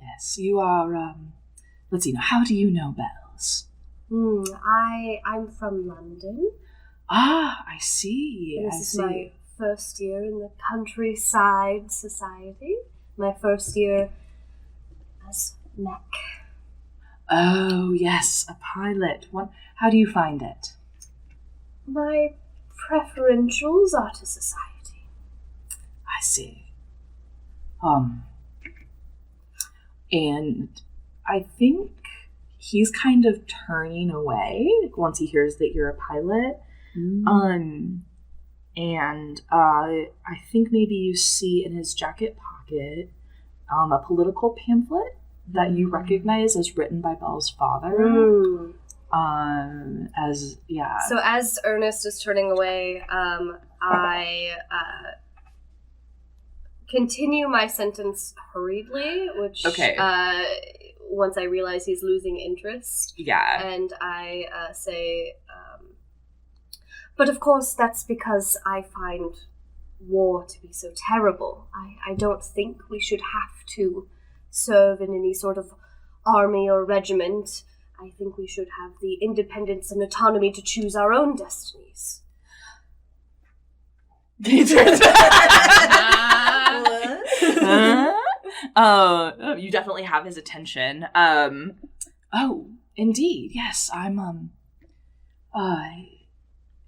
Yes, you are, let's see, now, how do you know Bells? I'm from London. Ah, I see. This is my first year in the countryside society. My first year as mech. Oh, yes, a pilot. How do you find it? My preferentials are to society. I see. And I think he's kind of turning away once he hears that you're a pilot. And I think maybe you see in his jacket pocket a political pamphlet that you recognize as written by Belle's father. So as Ernest is turning away, I continue my sentence hurriedly, which once I realize he's losing interest. Yeah. And I say, but of course that's because I find war to be so terrible. I don't think we should have to serve in any sort of army or regiment. I think we should have the independence and autonomy to choose our own destinies. You definitely have his attention. Oh, indeed, yes. I'm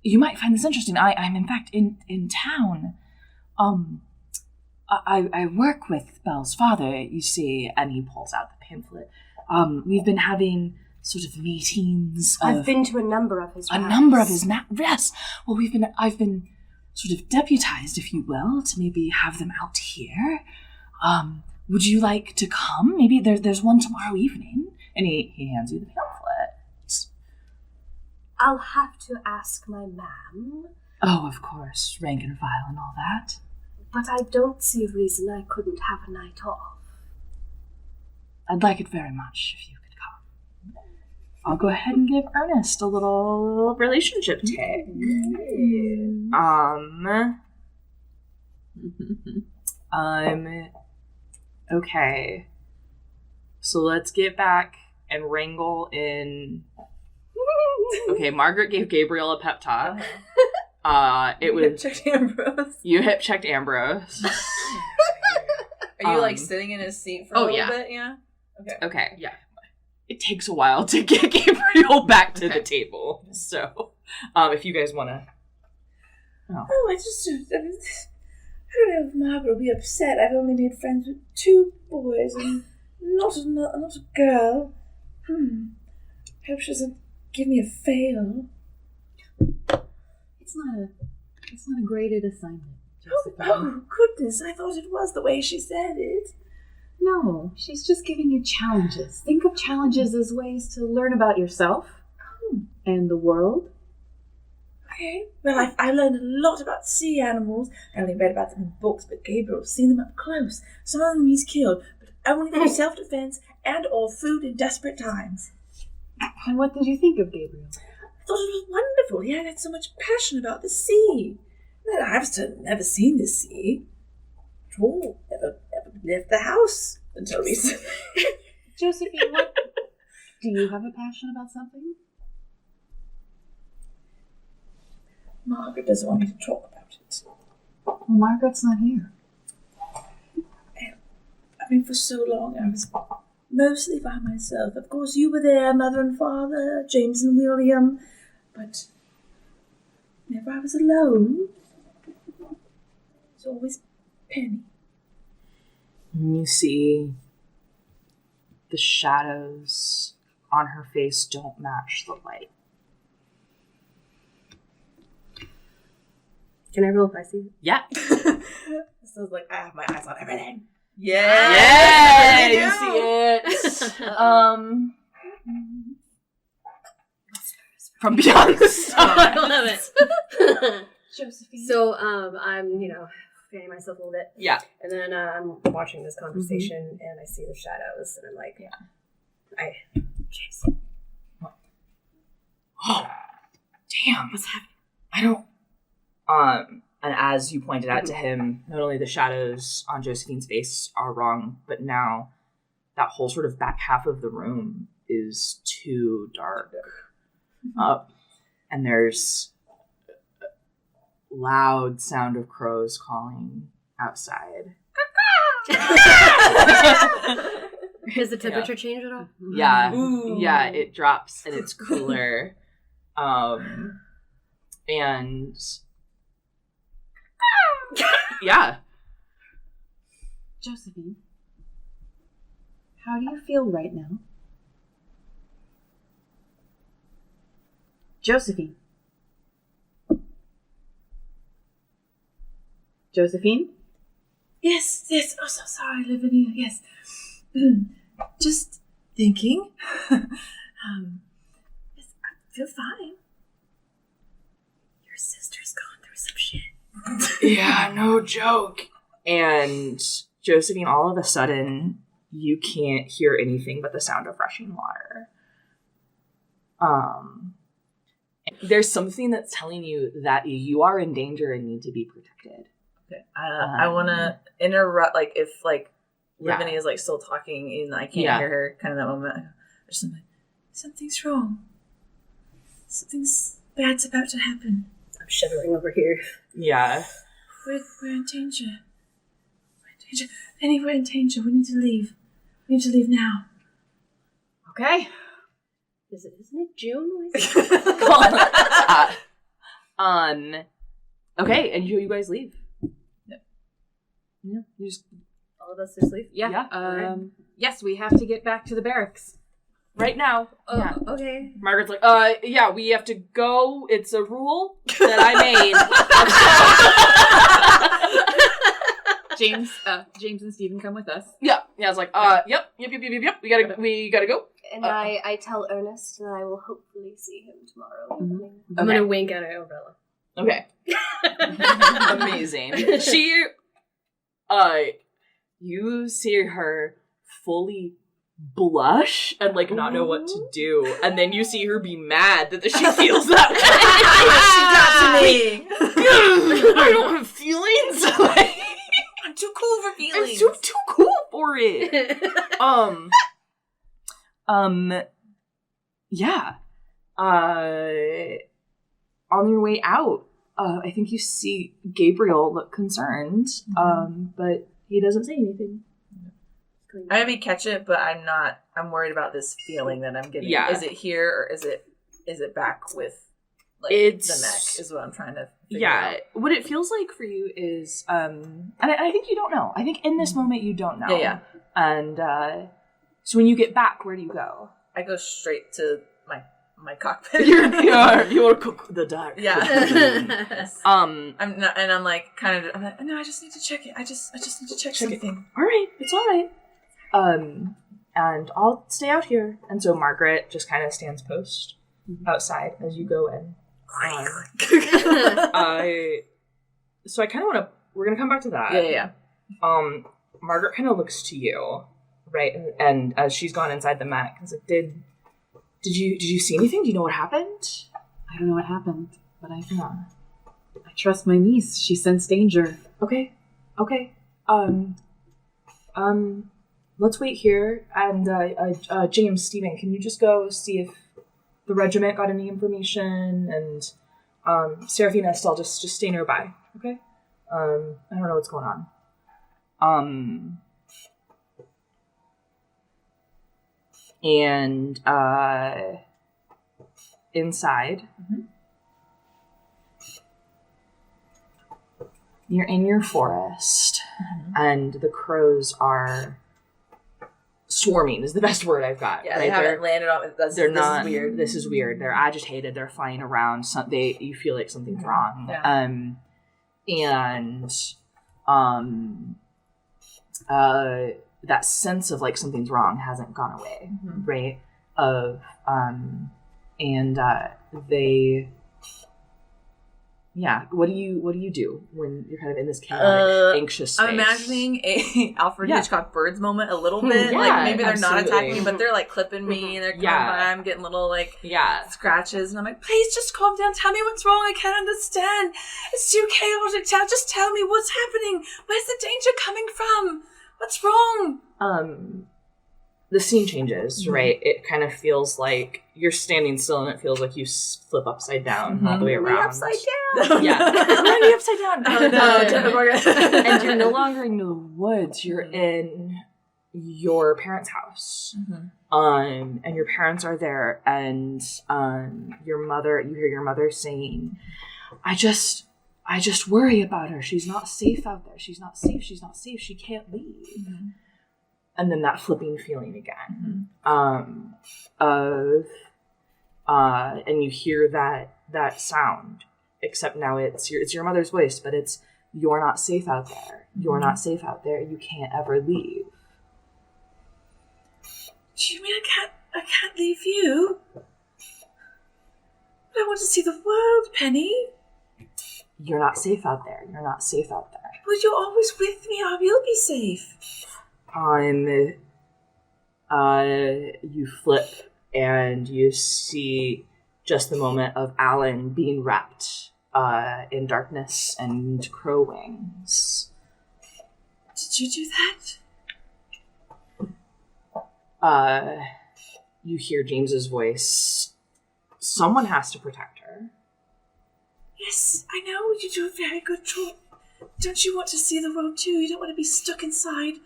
you might find this interesting. I'm in fact in town. I work with Belle's father, you see, and he pulls out the pamphlet. We've been having sort of meetings. I've been to a number of his. Yes. Well, I've been sort of deputized, if you will, to maybe have them out here. Would you like to come? Maybe there's one tomorrow evening. And he hands you the pamphlet. I'll have to ask my ma'am. Oh, of course, rank and file and all that. But I don't see a reason I couldn't have a night off. I'd like it very much if you could come. I'll go ahead and give Ernest a little relationship tag. Okay. So let's get back and wrangle in. Okay, Margaret gave Gabriel a pep talk. It was Hip-checked Ambrose. You hip-checked Ambrose. Are you like sitting in his seat for a little bit? Yeah. Okay. Yeah. It takes a while to get Gabriel back to the table. So, if you guys want to. I don't know if Margaret will be upset. I've only made friends with 2 boys and not a girl. Hope she doesn't give me a fail. It's not a graded assignment, Josephine. Oh, goodness, I thought it was the way she said it. No, she's just giving you challenges. Think of challenges as ways to learn about yourself and the world. Okay, well, I learned a lot about sea animals. I only read about them in books, but Gabriel's seen them up close. Some of them he's killed, but only for self-defense and or food in desperate times. And what did you think of Gabriel? I thought it was wonderful. He had so much passion about the sea. And I've certainly never seen the sea at all. Never left the house until recently. Josephine, what? Do you have a passion about something? Margaret doesn't want me to talk about it. Well, Margaret's not here. I mean, for so long I was mostly by myself. Of course, you were there, Mother and Father, James and William, but whenever I was alone, it was always Penny. You see the shadows on her face don't match the light. Can I roll if I see it? Yeah. So it's like, I have my eyes on everything. Yeah, you you see it. From beyond the stars. I love it. Josephine. So, I'm, fanning myself a little bit. Yeah. And then I'm watching this conversation, and I see the shadows, and I'm like, James. Oh, damn. What's happening? I don't. And as you pointed out to him, not only the shadows on Josephine's face are wrong, but now that whole sort of back half of the room is too dark. And there's a loud sound of crows calling outside. Does the temperature change at all? Yeah. Ooh. Yeah, it drops and it's cooler. And yeah. Josephine, how do you feel right now? Josephine? Josephine? Yes. Oh, so sorry, Lavinia. Yes. Just thinking. Yes, I feel fine. Your sister's gone through some shit. Yeah, no joke. And Josephine, all of a sudden, you can't hear anything but the sound of rushing water. There's something that's telling you that you are in danger and need to be protected. Okay. I want to interrupt, if Lavinia is still talking and I can't hear her, kind of that moment. Or something. Something's wrong. Something's bad's about to happen. I'm shivering over here. Yeah. We're in danger. Penny, we're in danger. We need to leave. We need to leave now. Okay. Isn't it June? Okay, and you guys leave. Yep. Yeah, you just All of us just leave? Yeah. Yes, we have to get back to the barracks. right now. Oh, Yeah. okay. Margaret's like, yeah, we have to go. It's a rule that I made. James and Stephen come with us. Yeah. I was like, yep. We gotta go. And I tell Ernest that I will hopefully see him tomorrow evening. I'm gonna wink at an umbrella. Okay. Amazing. You see her fully blush and not know what to do, and then you see her be mad that she feels that way. She got to me. I don't have feelings. I'm too cool for feelings. I'm too cool for it. Yeah. On your way out, I think you see Gabriel look concerned, but he doesn't say anything. I maybe catch it, but I'm worried about this feeling that I'm getting. Yeah. Is it here or is it back with the mech is what I'm trying to figure out. What it feels like for you is and I think you don't know. I think in this moment you don't know. Yeah. And so when you get back, where do you go? I go straight to my cockpit. You're cook the dark. Yeah. I'm not, and I'm like no, I just need to check it. I just need to check something. all right, it's all right. And I'll stay out here. And so Margaret just kind of stands post outside as you go in. So I kind of we're going to come back to that. Yeah. Margaret kind of looks to you right? And as she's gone inside the Mac, I was like, did you see anything? Do you know what happened? I don't know what happened, but I trust my niece. She sensed danger. Okay. Let's wait here. And James, Stephen, can you just go see if the regiment got any information? And Seraphina, Estelle, just stay nearby. Okay. I don't know what's going on. And inside, you're in your forest, and the crows are swarming. Is the best word I've got. Yeah, right? they haven't landed on. This is weird. This is weird. They're agitated. They're flying around. You feel like something's wrong. Yeah. That sense of like something's wrong hasn't gone away, right? What do you do when you're kind of in this chaotic, anxious space? I'm imagining a Alfred Hitchcock Birds moment a little bit. Yeah, like maybe they're not absolutely. attacking me, but they're like clipping me and they're coming by. I'm getting little scratches, and I'm like, please just calm down. Tell me what's wrong. I can't understand. It's too chaotic. Just tell me what's happening. Where's the danger coming from? What's wrong? The scene changes, right? It kind of feels like you're standing still, and it feels like you flip upside down all the way around. Upside down. Yeah, really upside down. No, and you're no longer in the woods. You're in your parents' house, and your parents are there, and your mother. You hear your mother saying, "I just worry about her. She's not safe out there. She's not safe. She's not safe. She can't leave." And then that flipping feeling again, and you hear that sound, except now it's your mother's voice, but it's, "You're not safe out there. You're not safe out there. You can't ever leave." Do you mean I can't leave you? But I want to see the world, Penny. You're not safe out there. You're not safe out there. Well, you're always with me. I will be safe. You flip and you see just the moment of Alan being wrapped in darkness and crow wings. Did you do that? You hear James's voice. Someone has to protect her. Yes, I know. You do a very good job. Don't you want to see the world too? You don't want to be stuck inside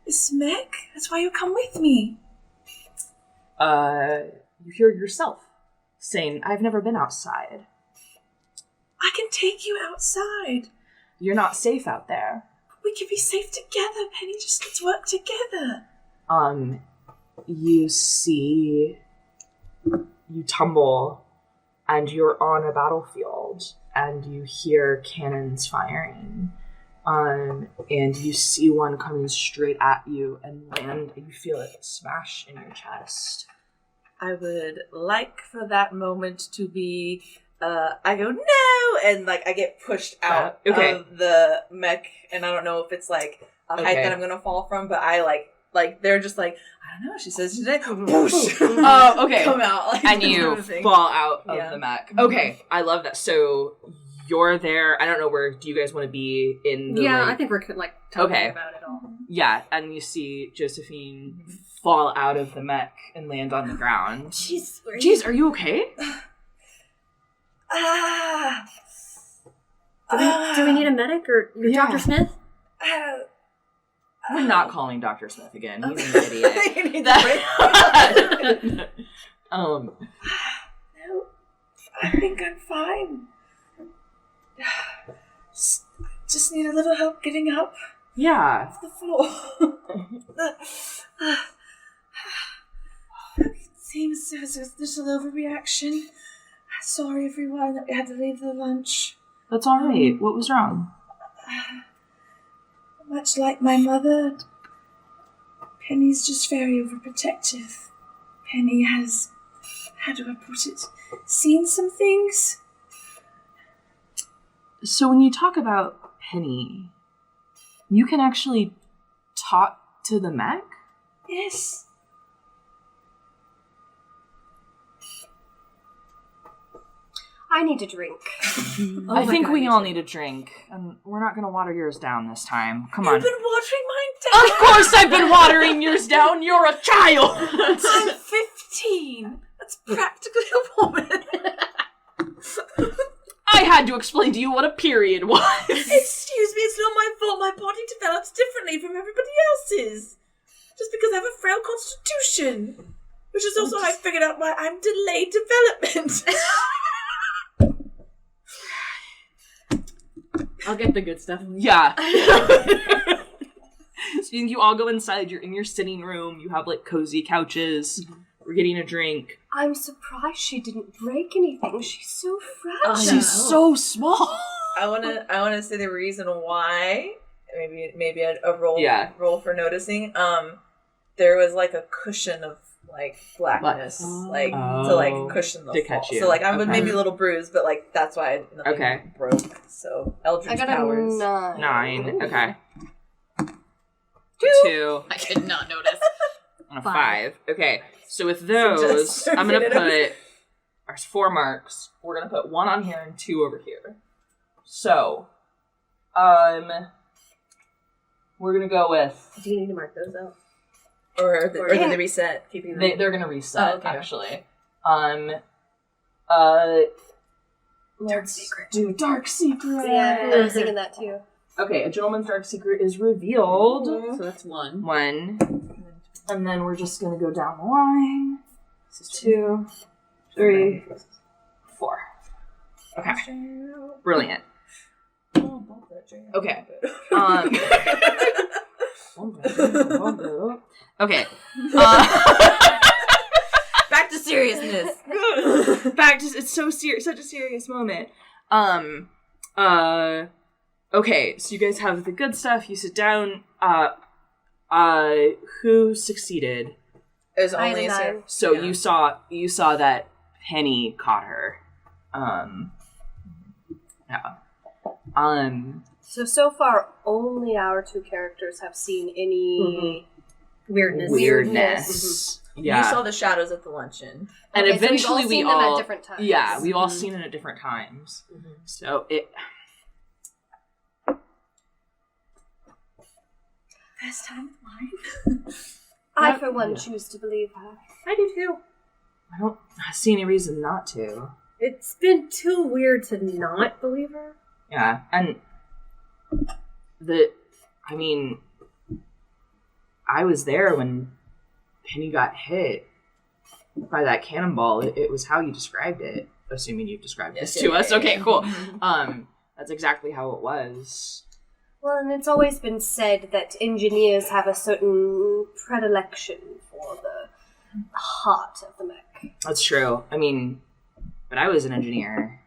this mech? That's why you come with me. You hear yourself saying, "I've never been outside." I can take you outside. You're not safe out there. We can be safe together, Penny. Just let's work together. You see, you tumble, and you're on a battlefield, and you hear cannons firing. And you see one coming straight at you and land, and you feel it smash in your chest. I would like for that moment to be, I go, no! And like, I get pushed out of the mech, and I don't know if it's like a height that I'm gonna fall from, but I like they're just like, I don't know, she says Jeanette, whoosh! Oh, okay. Come out. Like, and you fall out of the mech. Okay, I love that. So you're there. I don't know where. Do you guys want to be in the I think we're like talking about it all. Yeah, and you see Josephine fall out of the mech and land on the ground. Jeez, are you okay? Do we need a medic or Dr. Smith? We're not calling Dr. Smith again. He's an idiot. No, I think I'm fine. Just need a little help getting up. Yeah. Off the floor. It seems there's a little overreaction. Sorry, everyone, that we had to leave the lunch. That's all right. What was wrong? Much like my mother, Penny's just very overprotective. Penny has, how do I put it, seen some things. So when you talk about Penny, you can actually talk to the mech? Yes. I need a drink. I think we all need a drink, and we're not going to water yours down this time. Come on. You've been watering mine down. Of course I've been watering yours down. You're a child. I'm 15. That's practically a woman. I had to explain to you what a period was. Excuse me, it's not my fault. My body develops differently from everybody else's. Just because I have a frail constitution. Which is also how I figured out why I'm delayed development. I'll get the good stuff. Yeah. So you all go inside. You're in your sitting room. You have like cozy couches. We're getting a drink. I'm surprised she didn't break anything. She's so fragile. She's so small. I wanna say the reason why. Maybe a roll for noticing. There was like a cushion of like blackness, to like cushion the fall. So like I was maybe a little bruised, but like that's why nothing broke. So Eldritch Powers. A 9. 9. Okay. 2. I did not notice. And a 5. Okay. So with those, I'm gonna put. There's 4 marks. We're gonna put 1 on here and 2 over here. So, we're gonna go with. Do you need to mark those out? Or did they reset? Keeping them? They're gonna reset actually. Dark secret. Do dark secret. Yeah, I was thinking that too. Okay, a gentleman's dark secret is revealed. So that's 1. 1. And then we're just gonna go down the line. This is 2, 3, 4. Okay. Brilliant. Okay. Okay. Back to seriousness. Back to it's so serious, such a serious moment. Okay, so you guys have the good stuff. You sit down. Who succeeded? It was only a 9. So you saw that Penny caught her. Yeah. So far, only our 2 characters have seen any Weirdness. Yeah. You saw the shadows at the luncheon. And Okay, eventually so we've all seen them at different times. Yeah, we've all seen it at different times. So it. First time of mine. I, for one, choose to believe her. I do too. I don't see any reason not to. It's been too weird to not believe her. Yeah, and I was there when Penny got hit by that cannonball. It was how you described it, assuming you described this to us. Okay, cool. That's exactly how it was. Well, and it's always been said that engineers have a certain predilection for the heart of the mech. That's true. But I was an engineer.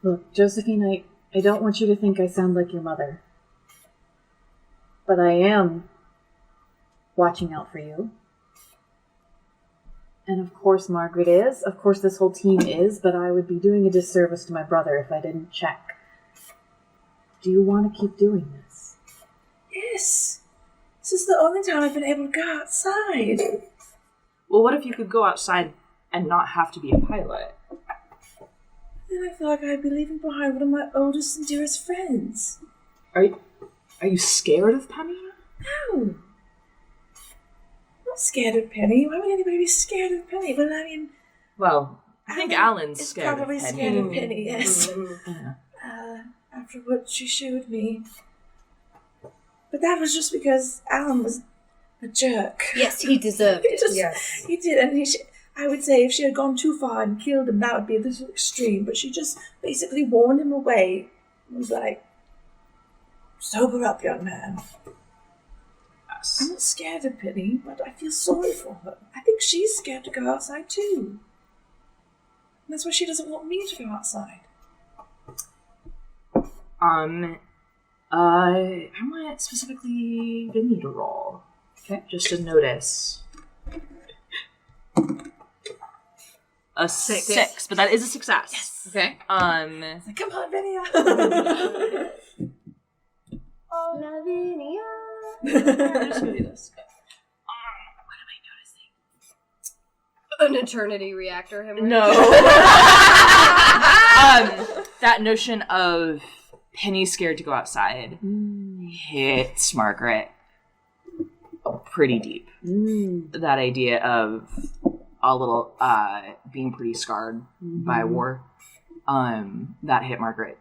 Look, Josephine, I don't want you to think I sound like your mother. But I am watching out for you. And of course Margaret is. Of course this whole team is. But I would be doing a disservice to my brother if I didn't check. Do you want to keep doing this? Yes. This is the only time I've been able to go outside. Well, what if you could go outside and not have to be a pilot? Then I feel like I'd be leaving behind one of my oldest and dearest friends. Are you scared of Penny? No. I'm not scared of Penny. Why would anybody be scared of Penny? But Well, I think Alan's scared of Penny. Probably scared of Penny, yes. Yeah. After what she showed me. But that was just because Alan was a jerk. Yes, he deserved it. Yes. He did, and I would say if she had gone too far and killed him, that would be a little extreme. But she just basically warned him away. It was like, sober up, young man. Yes. I'm not scared of Penny, but I feel sorry for her. I think she's scared to go outside too. And that's why she doesn't want me to go outside. I want specifically Vinny to roll. Okay. Just to notice. A 6, but that is a success. Yes. Okay. Come on, Vinny. Lavinia. I'm just gonna do this. An eternity reactor hemorrhage. No. That notion of Penny scared to go outside hits Margaret pretty deep. That idea of a little being pretty scarred by war, that hit Margaret.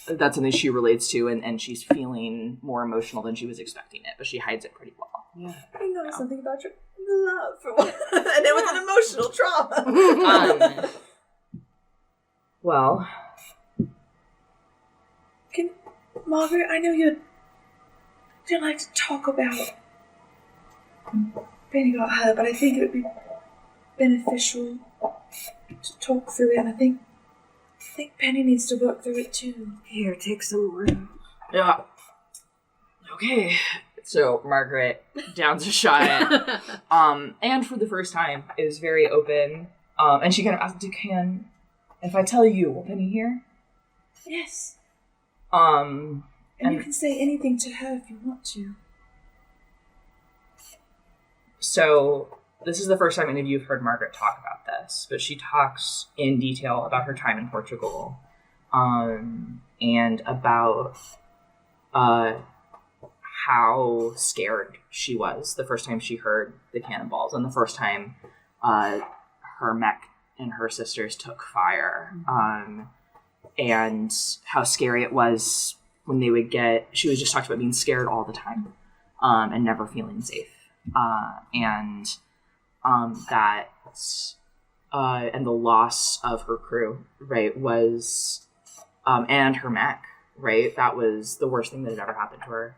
That's something she relates to, and she's feeling more emotional than she was expecting it, but she hides it pretty well. Yeah. I know something about your love for one, and it was an emotional trauma. Well, Margaret, I know you don't like to talk about Penny got hurt, but I think it would be beneficial to talk through it, and I think Penny needs to work through it too. Here, take some more. yeah. Okay. So Margaret downs a shot, and for the first time is very open, and she kind of asks, if I tell you, will Penny hear? Yes. And you can say anything to her if you want to. So this is the first time any of you have heard Margaret talk about this, but she talks in detail about her time in Portugal, and about how scared she was the first time she heard the cannonballs, and the first time her mech and her sisters took fire, and how scary it was when they would she was just talked about being scared all the time, and never feeling safe, and the loss of her crew, right, was, and her mech, right, that was the worst thing that had ever happened to her,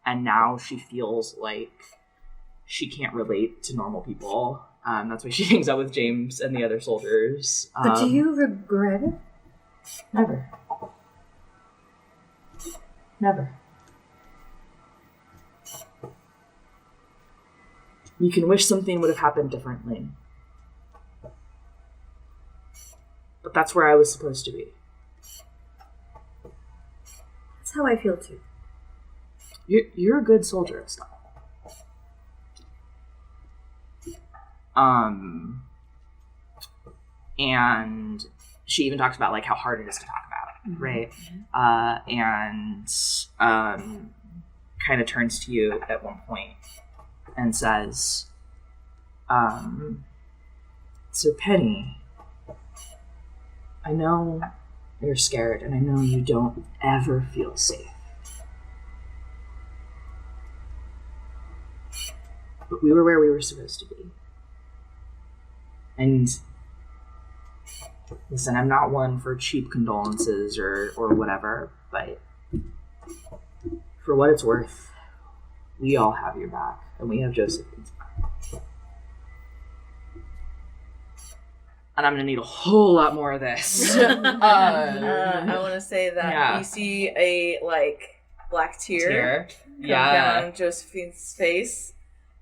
and now she feels like she can't relate to normal people. That's why she hangs out with James and the other soldiers. But do you regret it? Never. You can wish something would have happened differently. But that's where I was supposed to be. That's how I feel too. You're a good soldier, Estelle. And she even talks about like how hard it is to talk about, right? And kind of turns to you at one point and says, so Penny, I know you're scared and I know you don't ever feel safe. But we were where we were supposed to be. And listen, I'm not one for cheap condolences or whatever, but for what it's worth, we all have your back, and we have Josephine's back. And I'm going to need a whole lot more of this. I want to say that we see a, black tear come down Josephine's face.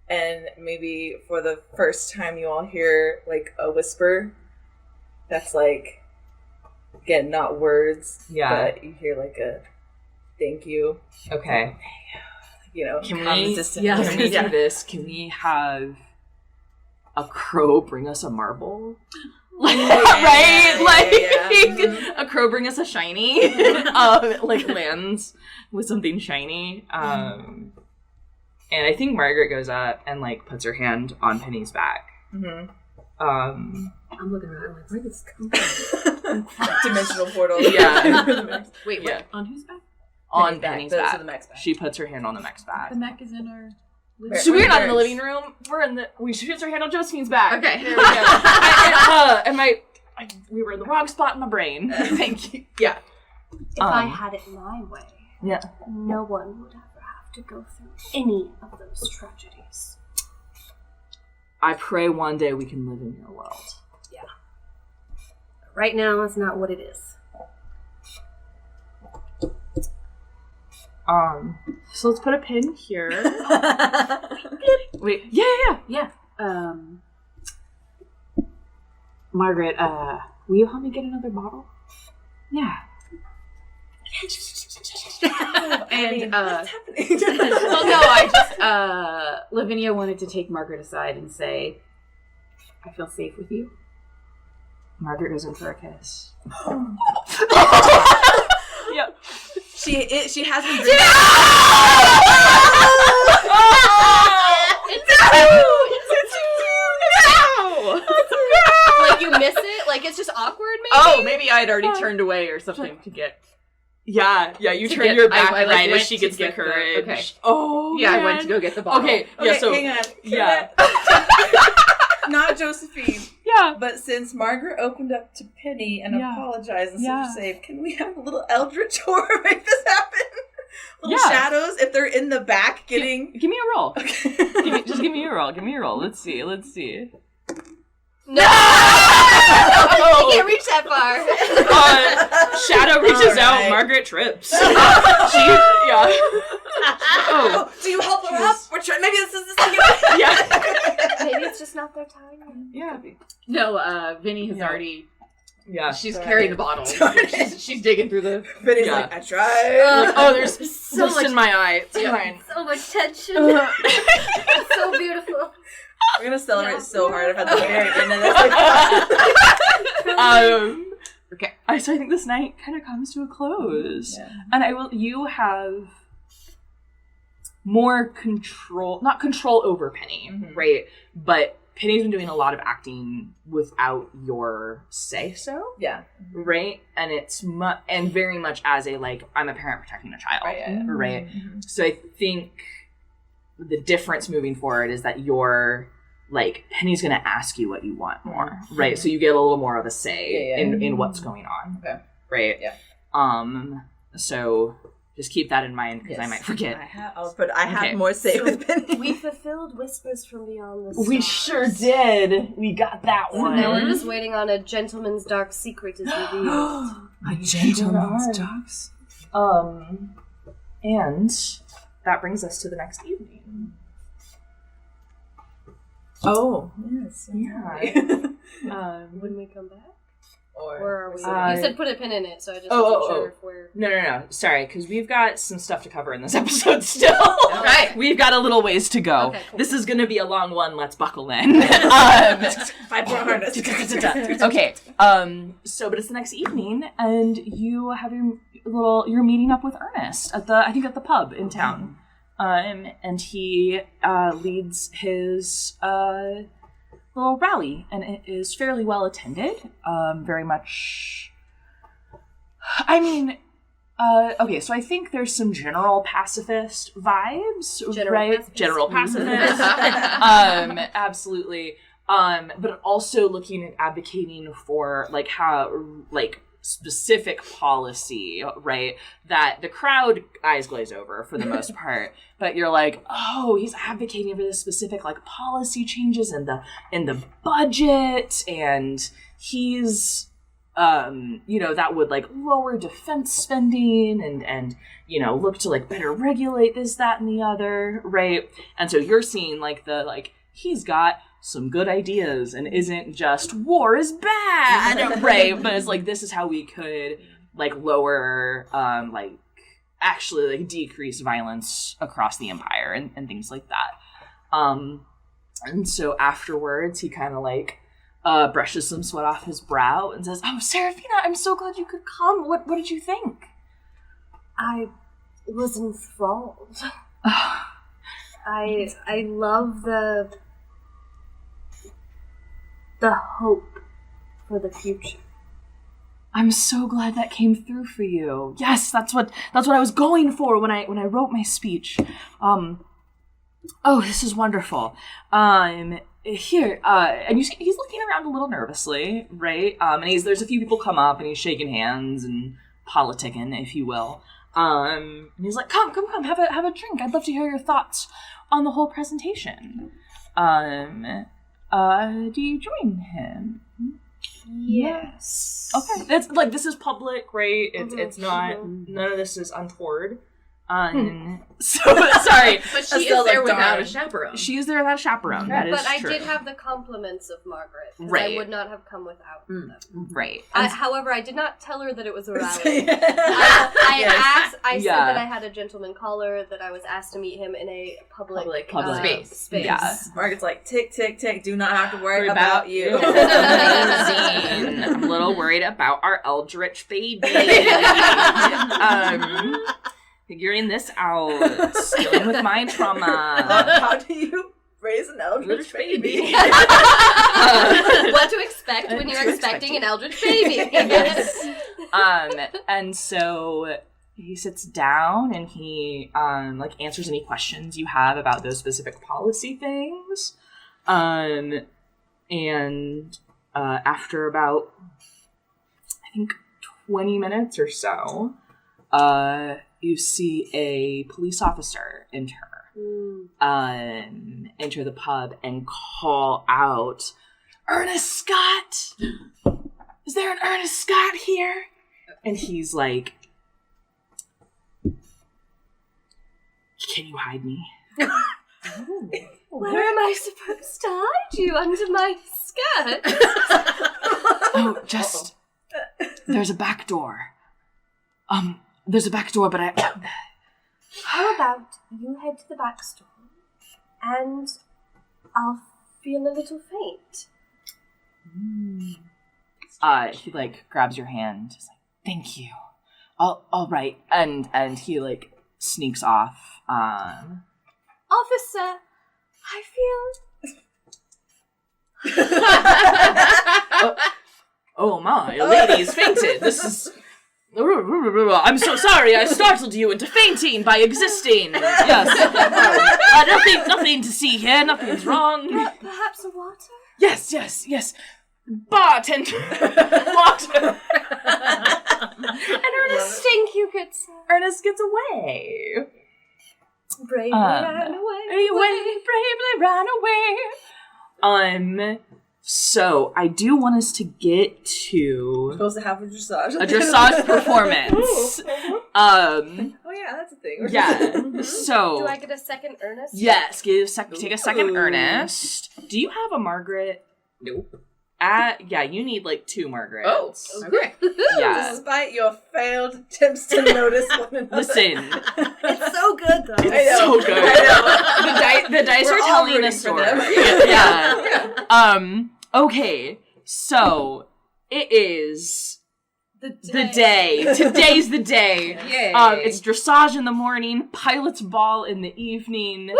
And maybe for the first time you all hear, a whisper that's, again, not words, but you hear, a thank you. Okay. Can we do this? Can we have a crow bring us a marble? A crow bring us a shiny? Lands with something shiny. And I think Margaret goes up and puts her hand on Penny's back. I'm looking around where did this come from? Dimensional portal. Yeah. Wait, what? On whose back? On Penny's back. The mech's back. She puts her hand on the mech's back. The mech is in our... So we're not in the living room. We're in the... She puts her hand on Josephine's back. Okay. There we go. We were in the wrong spot in my brain. Thank you. Yeah. If I had it my way, no one would ever have to go through any of those tragedies. I pray one day we can live in your world. Yeah. Right now, it's not what it is. So let's put a pin here. Wait. Yeah. Margaret, will you help me get another bottle? Yeah. And what's happening? well, no, I just Lavinia wanted to take Margaret aside and say, "I feel safe with you." Margaret goes in for a kiss. Yep. She has been Like you miss it? Like it's just awkward maybe? Oh, maybe I had already turned away or something to get... Yeah, you turn your back right as she gets the get courage. Okay. Oh, Yeah, man. I went to go get the bottle. Okay, yeah, so... hang on. Yeah. Not Josephine. Yeah. But since Margaret opened up to Penny and apologized and said, "Safe, can we have a little eldritch horror make this happen? Little shadows, if they're in the back getting..." Give me a roll. Okay. Just give me a roll. Give me a roll. Let's see. No! I can't reach that far. Shadow reaches out. Margaret trips. Oh, do you help her up? We're trying. Maybe this is the second. Yeah. Maybe it's just not their time. Yeah. No, Vinny has already... Yeah. She's carrying the bottle. She's digging through the... Vinny's like, I tried. Oh, there's so mist much in my eye. It's Yeah. fine. So much tension. It's so beautiful. We're gonna celebrate so hard if at the very end of this. Okay. So I think this night kind of comes to a close, and you have more control, not control over Penny, right? But Penny's been doing a lot of acting without your say so, right? And it's and very much as a like, I'm a parent protecting a child, right? So I think the difference moving forward is that you're like, Penny's going to ask you what you want more, right? So you get a little more of a say in what's going on, right? Yeah. So just keep that in mind because I might forget. I have more say with Penny. We fulfilled Whispers from Beyond the Stars. We sure did. We got that one. Now we're just waiting on a gentleman's dark secret is revealed. A gentleman's dark secret. And that brings us to the next evening. Oh, yes. Yeah. When we come back? Or are we? You said put a pin in it, so I just wasn't sure if we're... No. Sorry, because we've got some stuff to cover in this episode still. Right. We've got a little ways to go. Okay, cool. This is going to be a long one. Let's buckle in. 5 more harness. Okay. But it's the next evening, and you have you're meeting up with Ernest at the pub in town. And he leads his little rally, and it is fairly well attended. Very much. I mean, okay, so I think there's some general pacifist vibes, right? Pacifist. General pacifist. Absolutely. But also looking at advocating for like how like specific policy, right? That the crowd eyes glaze over for the most part, but you're like, oh, he's advocating for this specific like policy changes in the budget, and he's that would like lower defense spending and look to like better regulate this, that, and the other, right? And so you're seeing like he's got some good ideas and isn't just war is bad, right? But it's like, this is how we could like lower, actually like decrease violence across the empire and things like that. And so afterwards he kind of like brushes some sweat off his brow and says, "Oh, Serafina, I'm so glad you could come. What did you think?" I was enthralled. I love the hope for the future. I'm so glad that came through for you. Yes, that's what I was going for when I wrote my speech. Oh, this is wonderful. Here, and you see he's looking around a little nervously, right? And there's a few people come up and he's shaking hands and politicking, if you will. And he's like, come, have a drink. I'd love to hear your thoughts on the whole presentation. Do you join him? Yes. Okay. That's like, this is public, right? It's not, none of this is untoward. So sorry. But she is there without a chaperone. She is there without a chaperone. That is But I true. did have the compliments of Margaret. Right. I would not have come without them. Right. However, I did not tell her that it was a rally. I said Yeah. that I had a gentleman caller, that I was asked to meet him in a public space. Yeah. Margaret's like, tick, tick, tick, do not have to worry about you. Amazing. I'm a little worried about our eldritch baby. Figuring this out. Dealing with my trauma. How do you raise an eldritch baby? what to expect when you're expecting an eldritch baby. Yes. And so he sits down and he answers any questions you have about those specific policy things. And after about, I think, 20 minutes or so, you see a police officer enter the pub and call out, "Ernest Scott! Is there an Ernest Scott here?" And he's like, "Can you hide me?" Where am I supposed to hide you? Under my skirt? Oh, just... There's a back door. There's a back door, but I... How about you head to the back store, and I'll feel a little faint. He, grabs your hand. He's like, "Thank you. All right." And he, sneaks off. Officer, I feel... Oh my, a lady's fainted. This is... I'm so sorry, I startled you into fainting by existing. Yes. Nothing to see here, nothing's wrong. Perhaps a water? Yes. Bartender. Water. And Ernest, thank you, good sir. Ernest gets away. Bravely ran away. Bravely ran away. So I do want us to get to We're supposed to have a dressage. a dressage performance. Oh yeah, that's a thing. Yeah. So Do I get a second Ernest? yes, take a second Ernest. Do you have a Margaret? Nope. Yeah, you need 2 Margarets. Oh, okay. Yeah. Despite your failed attempts to notice one another. Listen, It's so good, though. it's so good. The dice We're are all telling rooting a for story. them. Yeah. Okay. So it is the day. Today's the day. Yay. It's dressage in the morning, pilot's ball in the evening.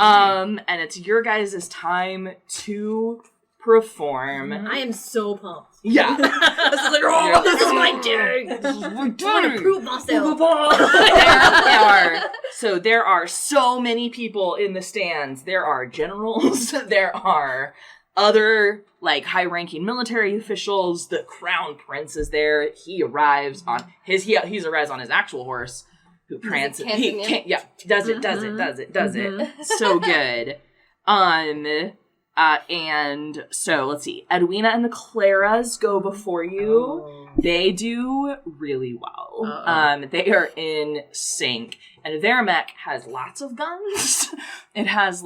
And it's your guys' time to perform. I am so pumped. Yeah. This is This is my day. I want to prove myself. There are so many people in the stands. There are generals. There are other high-ranking military officials. The crown prince is there. He arrives on he arrives on his actual horse, who prances. He can't. Yeah, does it. So good. And so let's see. Edwina and the Claras go before you. They do really well. They are in sync. And their mech has lots of guns. It has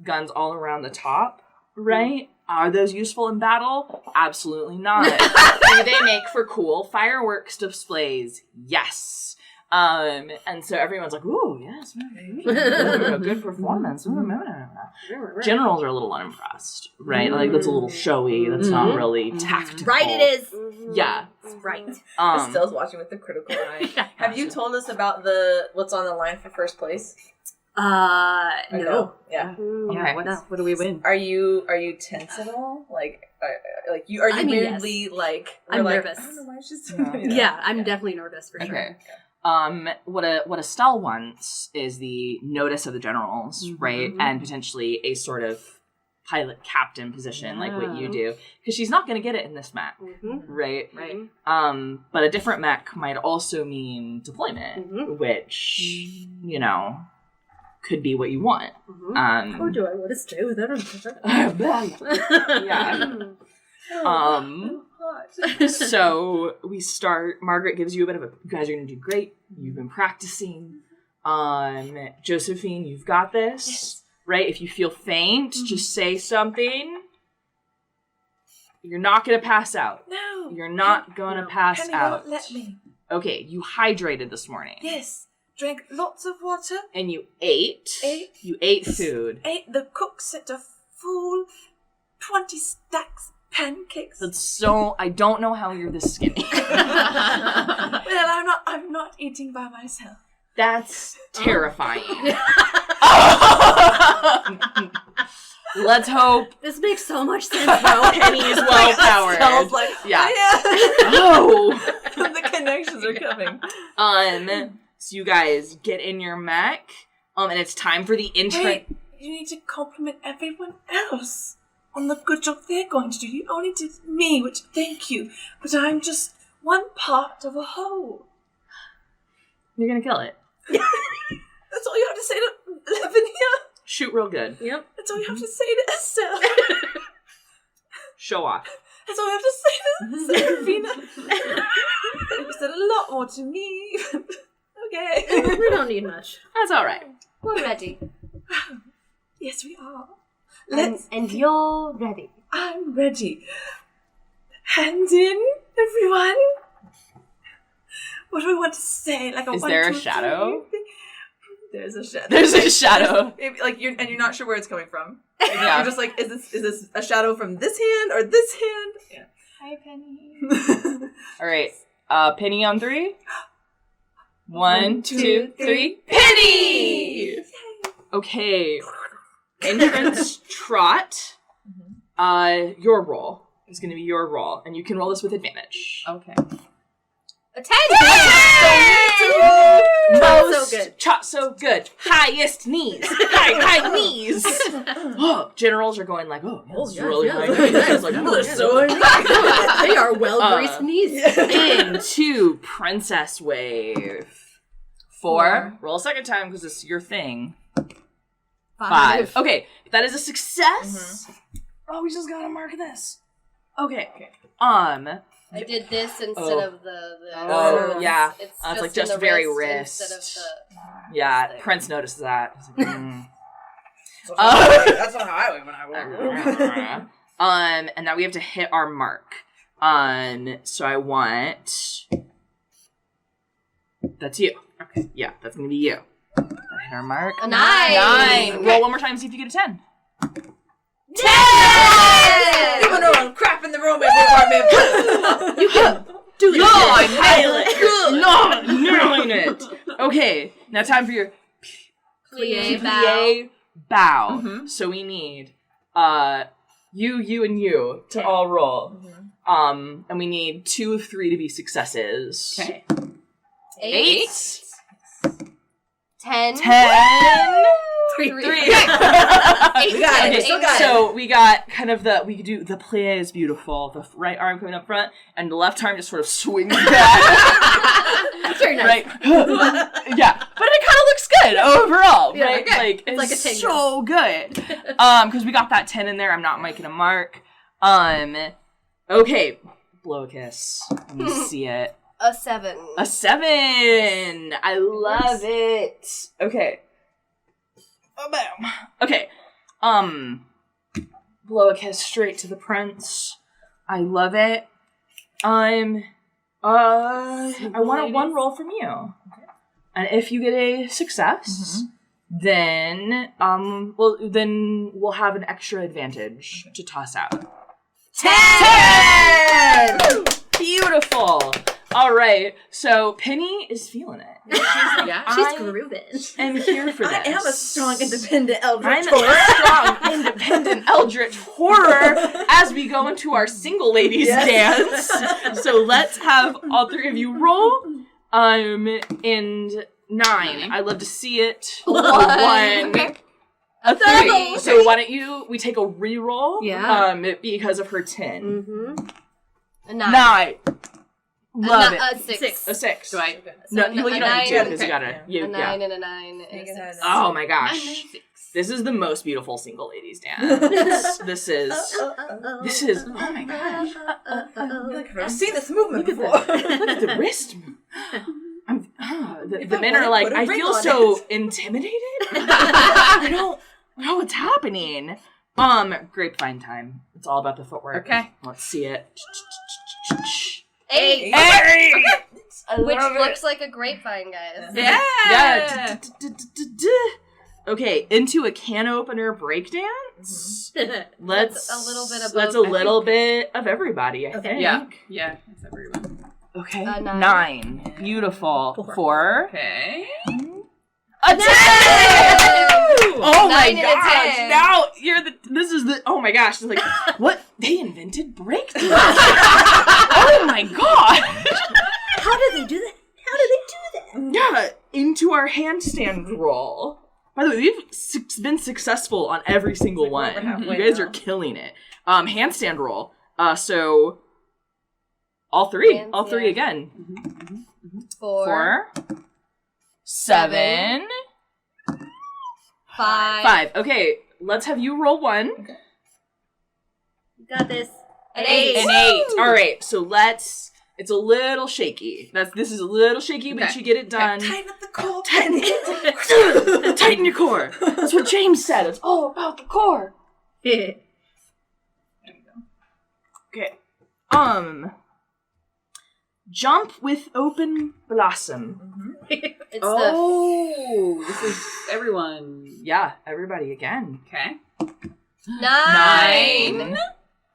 guns all around the top, right? Are those useful in battle? Absolutely not. Do they make for cool fireworks displays? Yes. And so everyone's like, "Ooh, yes, a good performance." Generals are a little unimpressed, right? That's a little showy. That's not really tactical. Right, it is. Yeah. Right. Estelle's watching with the critical eye. Have you told us about what's on the line for first place? No. Yeah. Okay. What do we win? Are you tense at all? Are you weirdly I'm nervous. I don't know why she's Yeah, I'm definitely nervous for sure. Okay. What Estelle wants is the notice of the generals, right? And potentially a sort of pilot captain position, like what you do, because she's not going to get it in this mech, right? Right. But a different mech might also mean deployment, which could be what you want. Or do I want to stay with everyone? Yeah. So we start. Margaret gives you a bit of you guys are going to do great. You've been practicing. Josephine, you've got this. Yes. Right? If you feel faint, just say something. You're not going to pass out. No. You're not going to pass Penny out. won't let me. Okay, you hydrated this morning. Yes. Drank lots of water. And you ate. You ate food. Ate the cook sent a full 20 stacks of pancakes. That's so... I don't know how you're this skinny. Well, I'm not eating by myself. That's terrifying. Let's hope This makes so much sense, bro. Penny is well powered. Sounds like, Yeah. oh, Oh. yeah. The connections are coming. So you guys get in your mech, and it's time for the intro. Wait, you need to compliment everyone else on the good job they're going to do. You only did me, which thank you, but I'm just one part of a whole. You're gonna kill it. That's all you have to say to Lavinia. Shoot real good. Yep. That's all you have to say to Estelle. Show off. That's all you have to say to Serafina. You said a lot more to me. Okay. We don't need much. That's all right. We're ready. Yes, we are. And you're ready. I'm ready. Hands in, everyone. What do we want to say? Like a Is 1, there a 2, shadow? 3 thing? There's a shadow. There's a shadow. Like you're not sure where it's coming from. Yeah. You're just like, is this a shadow from this hand or this hand? Yeah. Hi, Penny. All right. Penny on 3. 1, 2, 3. Penny! Okay. Entrance trot. Your roll is going to be your roll, and you can roll this with advantage. Okay. A 10! Most So good. trot so good. Highest knees. High knees. Oh, generals are going like, oh, that's yes, really yes, high yes, knees. yes, It's like, yes, oh, yes. so They are well-greased knees. into princess wave. 4. Roll a second time because it's your thing. 5. Okay, that is a success. Oh, we just gotta mark this. Okay. I did this instead of the Oh, yeah. It's It's like in just the very wrist wrist. instead of Yeah, there. Prince noticed that. He's like, That's not how I went when I walked. And now we have to hit our mark. So I want... That's you. Okay. Yeah, that's gonna be you. Gotta hit our mark. A 9. 9. Roll one more time and see if you get a 10. 10! Even though I'm crap in the romance department. You can do this. I No, nailing it. Okay, now time for your Plie bow. plie bow. So we need you, and you to all roll. And we need 2 of 3 to be successes. Okay. 8. 10. 10. 3. 3. We got it. We still got it. So we got kind of we could do the plie is beautiful. The right arm coming up front, and the left arm just sort of swings back. Very nice. Right? Yeah, but it kind of looks good overall, Yeah, right? okay. Like It's like a it's 10. so good. Because we got that 10 in there. I'm not making a mark. Okay, blow a kiss. Let me see it. A 7. A 7. I love it. Okay. Oh, bam. Okay. Blow a kiss straight to the prince. I love it. I want a 1 roll from you. Okay. And if you get a success, then we'll have an extra advantage to toss out. 10! Beautiful. All right. So Penny is feeling it. She's like, Yeah. She's grooving. I'm here for this. I am a strong, independent elder. I'm a strong, independent eldritch horror as we go into our single ladies dance. So let's have all 3 of you roll. And 9. I love to see it. 1. A 3. So why don't we take a reroll? Yeah. Because of her 10. Mm-hmm. A 9. 9. Love it. A 6. A 6. Do I? No, So you don't a need 9 to because you gotta. A Yeah. 9 and a 9 and a 6. Oh my gosh. This is the most beautiful single ladies dance. This is. Oh my gosh. I've seen this movement before. Look at the wrist move. the men are like, I feel so intimidated. I don't know what's happening. Grapevine time. It's all about the footwork. Okay. Let's see it. 8. Hey! Which looks like a grapevine, guys. Yeah. Okay, into a can opener breakdance. Let's a little bit of That's a both, I little bit of everybody, I think. Yeah. It's everyone. Okay. 9. Beautiful. 4. Okay. A 10! Oh my 9 and a gosh! 10. Now this is the. Oh my gosh! It's like what they invented breakdance. Oh my god! How did they do that? Yeah, into our handstand roll. By the way, we've been successful on every single one. You guys are killing it. Handstand roll. So all three again. 4, 7, 5. Okay, let's have you roll 1. You got this. An 8. An 8. All right, so it's a little shaky. This is a little shaky, but you get it done. Tighten up the core. Tighten your core. That's what James said. It's all about the core. Okay. Jump with open blossom. It's This is everyone. Yeah, everybody again. Okay. the 9.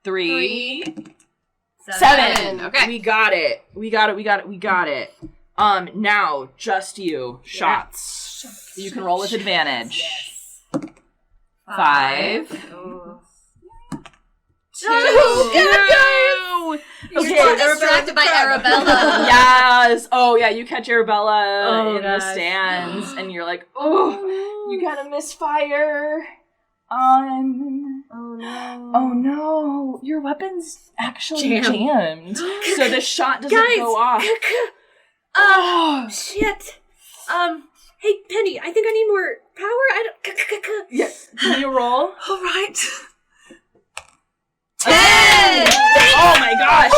3, 7. 7. Okay. We got it. Now, just you. Shots. You can roll with advantage. 5. 2. You're distracted by Arabella. Yes. Oh, yeah, you catch Arabella in the gosh. stands, and you're like, oh, you gotta misfire. Oh no, your weapon's actually jammed. So the shot doesn't go off. Oh, shit. Hey, Penny, I think I need more power. Yeah, give me a roll. All right. 10! Oh my gosh!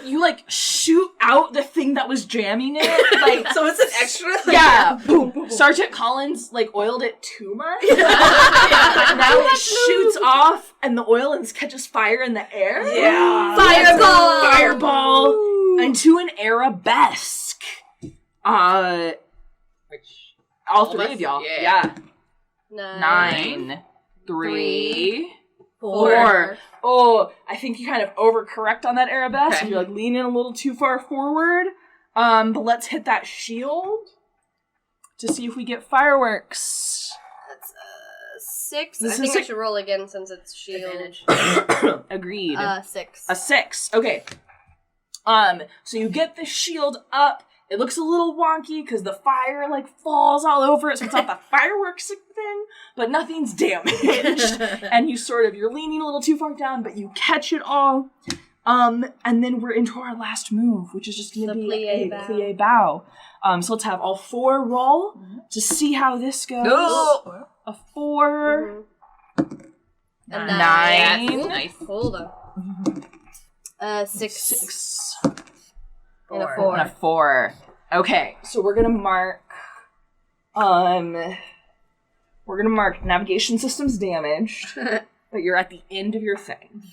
You like shoot out the thing that was jamming it. Like, So it's an extra? yeah. Boom. Sergeant Collins like oiled it too much. Now it shoots off, and the oil catches fire in the air. Yeah. Fireball into an arabesque. All 3 of y'all. Yeah. 9, 3, 4. Oh, I think you kind of overcorrect on that arabesque. Okay. You're like leaning a little too far forward. But let's hit that shield to see if we get fireworks. That's 6. This I is think I 6. should roll again since it's shield. Agreed. 6. A 6. Okay. So you get the shield up. It looks a little wonky because the fire like falls all over it, so it's not the fireworks thing, but nothing's damaged. And you're leaning a little too far down, but you catch it all. And then we're into our last move, which is just going to be a plie bow. So let's have all 4 roll to see how this goes. No. A 4, A 9, Nice. Hold on. 6. 6, And a 4. and a 4. Okay, so we're gonna mark navigation systems damaged, but you're at the end of your thing.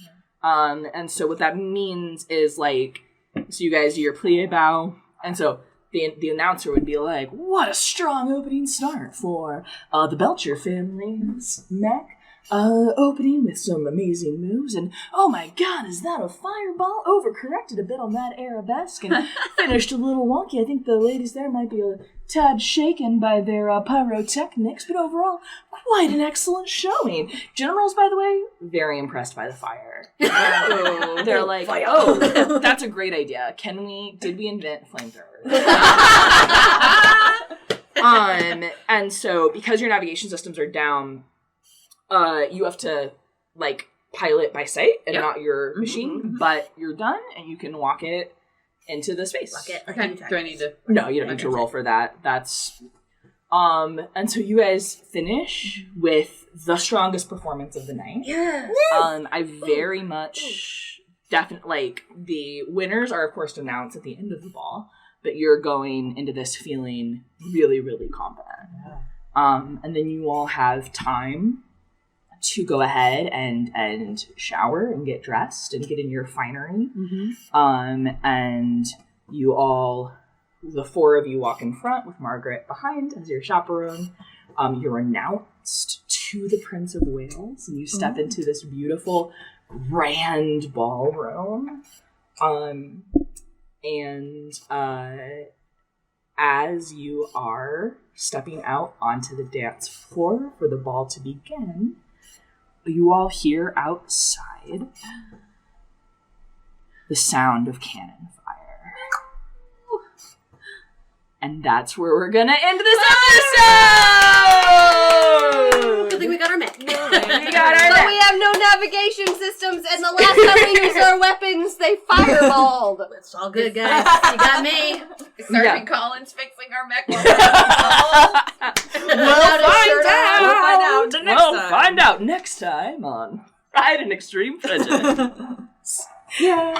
And so what that means is like, so you guys do your plie bow, and so the announcer would be like, what a strong opening start for the Belcher family's mech. Opening with some amazing moves, and oh my god, is that a fireball? Overcorrected a bit on that arabesque and finished a little wonky. I think the ladies there might be a tad shaken by their pyrotechnics, but overall, quite an excellent showing. Generals, by the way, very impressed by the fire. They're like, oh, that's a great idea. Did we invent flamethrowers? And so, because your navigation systems are down, you have to, like, pilot by sight and not your machine, but you're done, and you can walk it into the space. Okay. Do I need to? No, you don't need to roll for that. That's, and so you guys finish with the strongest performance of the night. Yeah. I very much, definitely, like, the winners are, of course, announced at the end of the ball, but you're going into this feeling really, really confident. And then you all have time to go ahead and shower and get dressed and get in your finery. And you all, the four of you, walk in front with Margaret behind as your chaperone. You're announced to the Prince of Wales, and you step into this beautiful grand ballroom. As you are stepping out onto the dance floor for the ball to begin, you all hear outside the sound of cannon fire. And that's where we're gonna end this episode! Good thing we got our mech. But we have no navigation systems, and the last time we used our weapons, they fireballed. It's all good, guys. You got me. Sergeant Collins fixing our mech. We'll find out next time on Pride and Extreme Prejudice. Yeah.